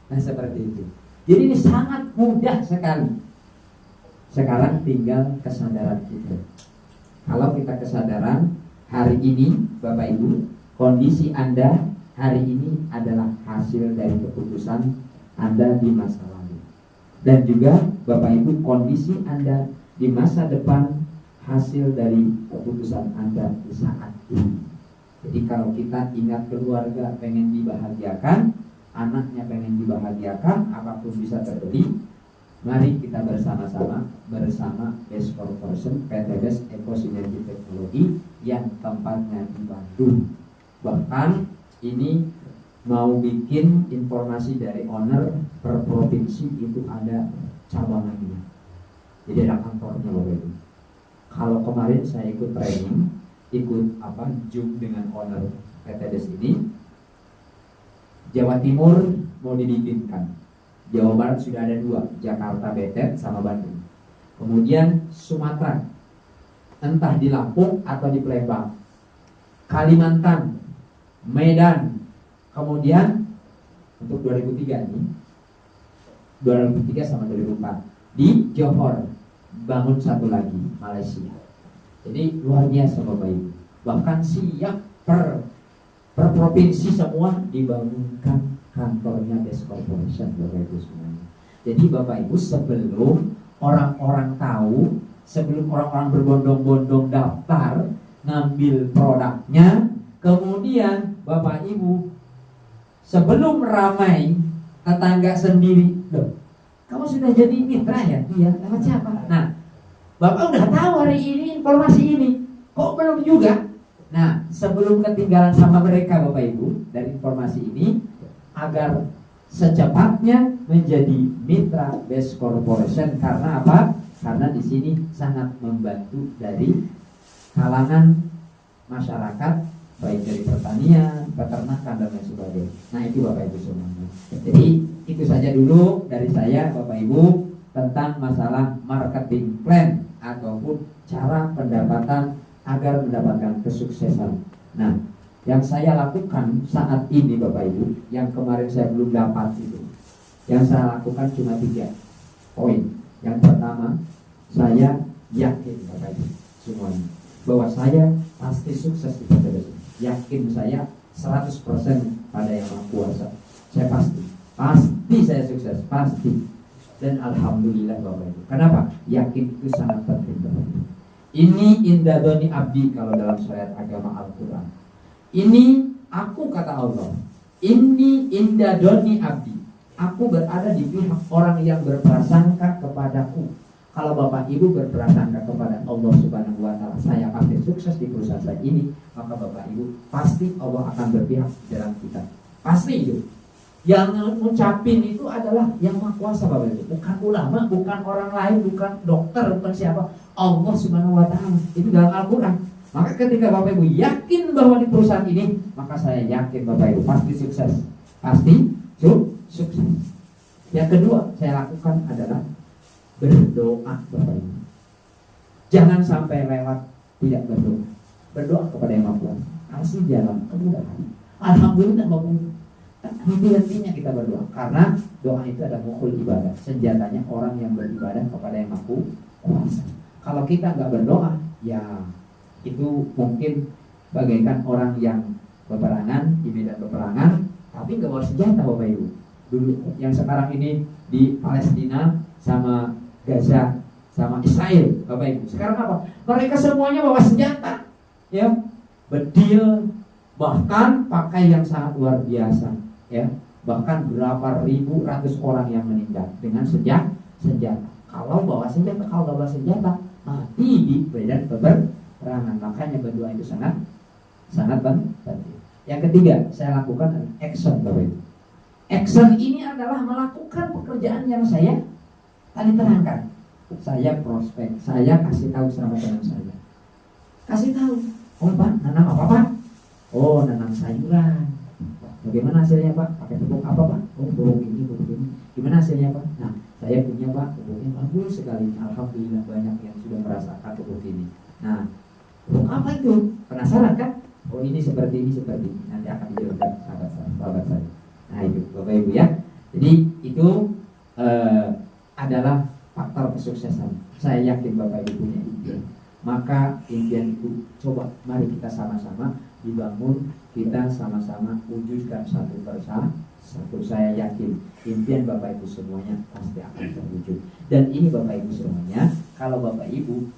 Nah seperti itu. Jadi ini sangat mudah sekali. Sekarang tinggal kesadaran kita. Kalau kita kesadaran hari ini Bapak Ibu, kondisi Anda hari ini adalah hasil dari keputusan Anda di masa lalu. Dan juga Bapak Ibu, kondisi Anda di masa depan hasil dari keputusan Anda di saat ini. Jadi kalau kita ingat keluarga pengen dibahagiakan, anaknya pengen dibahagiakan, apapun bisa terjadi. Mari kita bersama-sama bersama Best Corporation PT Best Eco Sinergi Teknologi yang tempatnya di Bandung. Bahkan ini mau bikin informasi dari owner per provinsi itu ada cabangannya. Jadi ada kantornya Bapak Ibu. Kalau kemarin saya ikut training, Zoom dengan owner PT Best ini, Jawa Timur mau dibikinkan. Jawa Barat sudah ada 2, Jakarta Betet sama Bandung. Kemudian Sumatera, entah di Lampung atau di Palembang, Kalimantan, Medan. Kemudian untuk 2003 ini, 2003 sama 2004 di Johor, bangun satu lagi Malaysia. Jadi luar biasa Bapak Ibu. Bahkan siap per provinsi semua dibangunkan kantornya Best Corporation Bapak Ibu semuanya. Jadi Bapak Ibu, sebelum orang-orang tahu, sebelum orang-orang berbondong-bondong daftar ngambil produknya, kemudian Bapak Ibu sebelum ramai tetangga sendiri, loh, kamu sudah jadi mitra ya? Iya, lewat siapa? Nah, Bapak udah tahu hari ini informasi ini, kok belum juga? Nah, sebelum ketinggalan sama mereka Bapak Ibu dari informasi ini, agar secepatnya menjadi mitra Best Corporation. Karena apa? Karena di sini sangat membantu dari kalangan masyarakat, baik dari pertanian, peternakan dan lain sebagainya. Nah itu Bapak Ibu semuanya. Jadi itu saja dulu dari saya Bapak Ibu tentang masalah marketing plan ataupun cara pendapatan agar mendapatkan kesuksesan. Nah, yang saya lakukan saat ini Bapak Ibu, yang kemarin saya belum dapat itu, yang saya lakukan cuma 3 poin. Yang pertama, saya yakin Bapak Ibu semuanya bahwa saya pasti sukses di PT. Yakin saya 100% pada Yang Maha Kuasa. Saya pasti saya sukses, pasti. Dan alhamdulillah Bapak Ibu. Kenapa? Yakin itu sangat penting Bapak Ibu. Ini indadoni abdi kalau dalam syariat agama Al-Quran. Ini aku kata Allah. Ini indadoni abdi. Aku berada di pihak orang yang berprasangka kepadaku. Kalau Bapak Ibu berprasangka kepada Allah Subhanahu wa Ta'ala, saya pasti sukses di perusahaan saya ini, maka Bapak Ibu pasti Allah akan berpihak dalam kita. Pasti itu. Yang ngucapin itu adalah yang Maha Kuasa Bapak Ibu, bukan ulama, bukan orang lain, bukan dokter, bukan siapa. Allah Subhanahu wa Ta'ala. Itu dalam Al-Qur'an. Maka ketika Bapak Ibu yakin bahwa di perusahaan ini, maka saya yakin Bapak Ibu pasti sukses. Pasti sukses. Yang kedua saya lakukan adalah berdoa Bapak Ibu. Jangan sampai lewat tidak berdoa. Berdoa kepada Yang Maha Kuasa. Kasih jalan kemudahan. Alhamdulillah Bapak Ibu. Henti-hentinya kita berdoa. Karena doa itu adalah mukhul ibadah. Senjatanya orang yang beribadah kepada Yang Maha Kuasa. Kalau kita nggak berdoa, ya itu mungkin bagaikan orang yang peperangan di medan peperangan, tapi nggak bawa senjata Bapak Ibu. Dulu yang sekarang ini di Palestina sama Gaza sama Israel Bapak Ibu. Sekarang apa? Mereka semuanya bawa senjata, ya, bedil, bahkan pakai yang sangat luar biasa, ya, bahkan berapa ribu ratus orang yang meninggal dengan senjata. Kalau bawa senjata, mati di medan peperangan. Makanya berdoa itu sangat penting. Yang ketiga saya lakukan action Bapak Ibu. Action ini adalah melakukan pekerjaan yang saya tadi terangkan. Saya prospek, saya kasih tahu sama teman saya. Kasih tahu, oh Pak, nanam apa Pak? Oh, nanam sayuran. Bagaimana hasilnya Pak? Pakai pupuk apa Pak? Oh, pupuk ini. Gimana hasilnya Pak? Nah, saya punya Pak, pupuknya bagus sekali. Alhamdulillah banyak yang sudah merasakan pupuk ini. Nah, pupuk apa itu? Penasaran kan? Oh, ini seperti ini. Nanti akan dijelaskan sahabat saya. Nah, itu Bapak Ibu ya. Jadi itu adalah faktor kesuksesan. Saya yakin Bapak Ibu punya impian. Maka impian itu coba mari kita sama-sama dibangun, kita sama-sama wujudkan satu persatu. Saya yakin impian Bapak Ibu semuanya pasti akan terwujud. Dan ini Bapak Ibu semuanya, kalau Bapak Ibu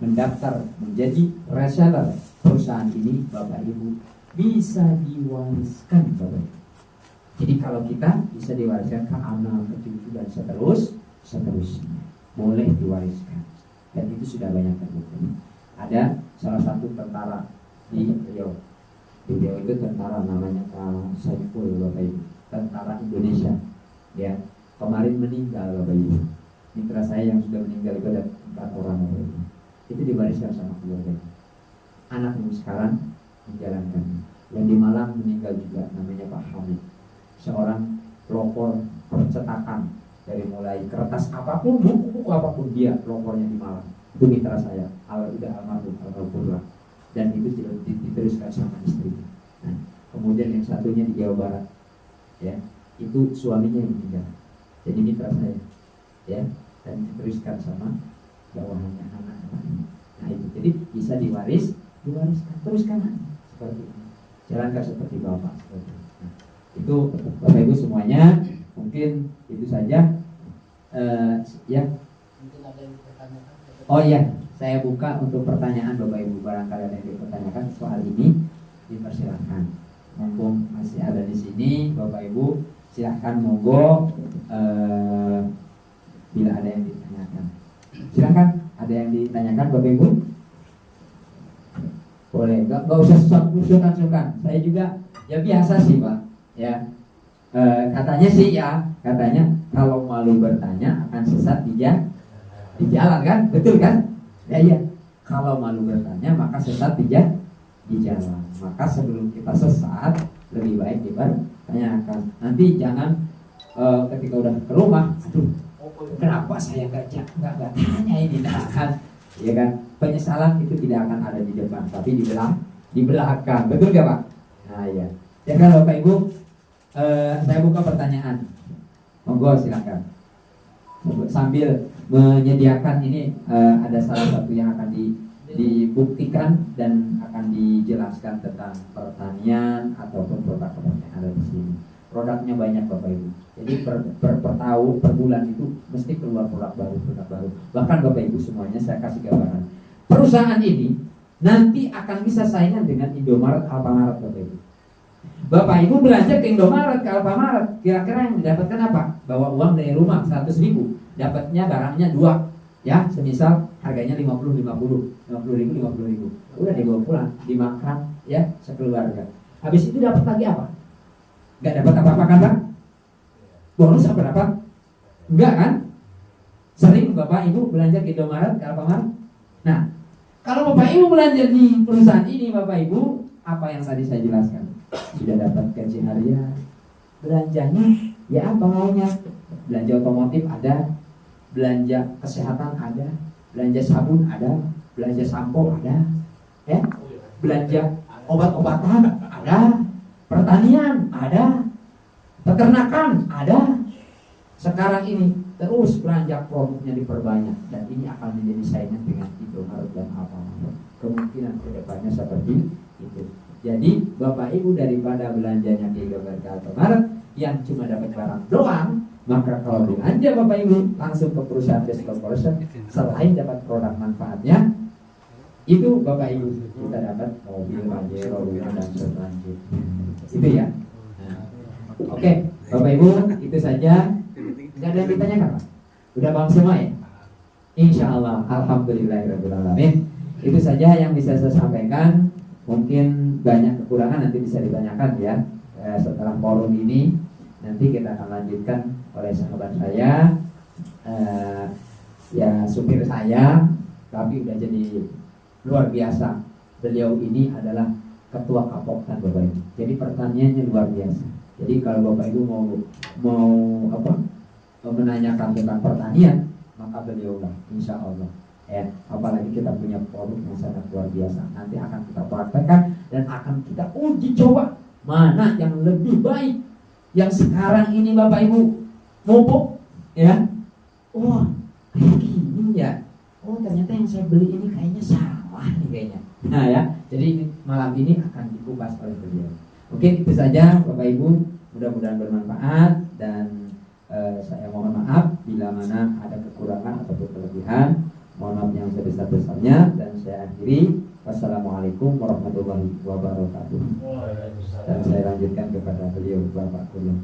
mendaftar menjadi reseller perusahaan ini, Bapak Ibu bisa diwariskan Bapak Ibu. Jadi kalau kita bisa diwariskan ke anak, ke cucu dan seterusnya boleh diwariskan. Dan itu sudah banyak terbukti. Ada salah satu tentara di Riau. Di Riau itu tentara namanya Pak Saiful Bapak Ibu, tentara Indonesia. Ya, kemarin meninggal Bapak Ibu. Mitra saya yang sudah meninggal itu ada 4 orang Bapak Ibu. Itu diwariskan sama keluarga. Anaknya sekarang menjalankan. Yang di Malang meninggal juga namanya Pak Hamid, seorang pelopor percetakan dari mulai kertas apapun, buku apapun, dia pelopornya di Malang. Itu mitra saya, udah almarhum, dan itu diteruskan sama istri. Nah, kemudian yang satunya di Jawa Barat, ya, itu suaminya yang meninggal, jadi mitra saya, ya, dan diteruskan sama bawahannya anak-anak. Nah itu, jadi bisa diwariskan, teruskan seperti ini, jalankan seperti bapak seperti ini. Nah, itu Bapak Ibu semuanya, mungkin itu saja. Ya. Oh iya, saya buka untuk pertanyaan Bapak Ibu. Barangkali ada yang dipertanyakan soal ini, dipersilahkan. Mumpung masih ada di sini, Bapak Ibu silahkan monggo. Bila ada yang ditanyakan, silahkan. Ada yang ditanyakan Bapak Ibu? Boleh, gak usah sungkan-sungkan. Saya juga ya biasa sih Pak. Ya, katanya sih ya, katanya kalau malu bertanya akan sesat di jalan kan, betul kan? Ya iya. Kalau malu bertanya maka sesat di jalan. Maka sebelum kita sesat lebih baik dipertanyakan. Nanti jangan ketika udah ke rumah, aduh, kenapa saya nggak tanya ini, nah kan? Ya kan? Penyesalan itu tidak akan ada di depan, tapi di belakang. Betul gak Pak? Nah ya. Ya kan Bapak Ibu, saya buka pertanyaan. Monggo silakan. Sambil menyediakan ini ada salah satu yang akan dibuktikan dan akan dijelaskan tentang pertanian ataupun produk-produk yang ada di sini. produknya banyak Bapak Ibu. Jadi per tahun, per bulan itu mesti keluar produk baru. Bahkan Bapak Ibu semuanya saya kasih gambaran. Perusahaan ini nanti akan bisa saingan dengan Indomaret, Alfamaret Bapak Ibu. Bapak Ibu belanja ke Indomaret, ke Alfamaret, kira-kira yang didapatkan apa? Bawa uang dari rumah 100.000, dapatnya barangnya 2, ya, semisal harganya 50.000. Udah dibawa pulang, dimakan, ya, sekeluarga. Habis itu dapat lagi apa? Nggak dapat apa-apa kan Pak? Bonus apa dapat? Enggak kan? Sering Bapak Ibu belanja ke Indomaret, ke Alfamaret. Nah, kalau Bapak Ibu belanja di perusahaan ini Bapak Ibu, apa yang tadi saya jelaskan? Sudah dapat gaji harian, belanjanya ya apa maunya? Belanja otomotif ada, belanja kesehatan ada, belanja sabun ada, belanja sampo ada, ya, belanja obat-obatan ada, pertanian ada, peternakan ada. Sekarang ini terus belanja produknya diperbanyak dan ini akan menjadi saingan dengan Indomaret dan Alfamart. Kemungkinan kedepannya seperti itu. Jadi Bapak Ibu daripada belanjanya ke Indomaret, Alfamart yang cuma dapat barang doang, maka kalau belanja Bapak Ibu langsung ke perusahaan best corporation, selain dapat produk manfaatnya, itu Bapak Ibu kita dapat mobil, Pajero, rumah dan selanjutnya. Itu ya. Nah, oke, Bapak Ibu itu saja. Nggak ada yang ditanyakan Pak? Udah paham semua ya? Insya Allah, alhamdulillahirrahmanirrahim. Itu saja yang bisa saya sampaikan. Mungkin banyak kekurangan nanti bisa ditanyakan ya. Setelah forum ini nanti kita akan lanjutkan oleh sahabat saya, ya supir saya, tapi udah jadi luar biasa. Beliau ini adalah ketua Kapoktan Bapak Ibu. Jadi pertanyaannya luar biasa. Jadi kalau Bapak Ibu mau menanyakan tentang pertanian, maka beliau lah, insya Allah. Ya, apalagi kita punya produk yang sangat luar biasa. Nanti akan kita praktekkan dan akan kita uji coba mana yang lebih baik. Yang sekarang ini Bapak Ibu mupuk, ya. Wah, kayak gini ya. Oh, ternyata yang saya beli ini kayaknya salah nih kayaknya. Nah ya, jadi malam ini akan dikupas oleh beliau. Oke, itu saja Bapak Ibu. Mudah-mudahan bermanfaat dan saya mohon maaf bila mana ada kekurangan atau kelebihan. Mohon maaf yang sebesar-besarnya dan saya akhiri. Wassalamualaikum warahmatullahi wabarakatuh. Dan saya lanjutkan kepada beliau Bapak Kulum.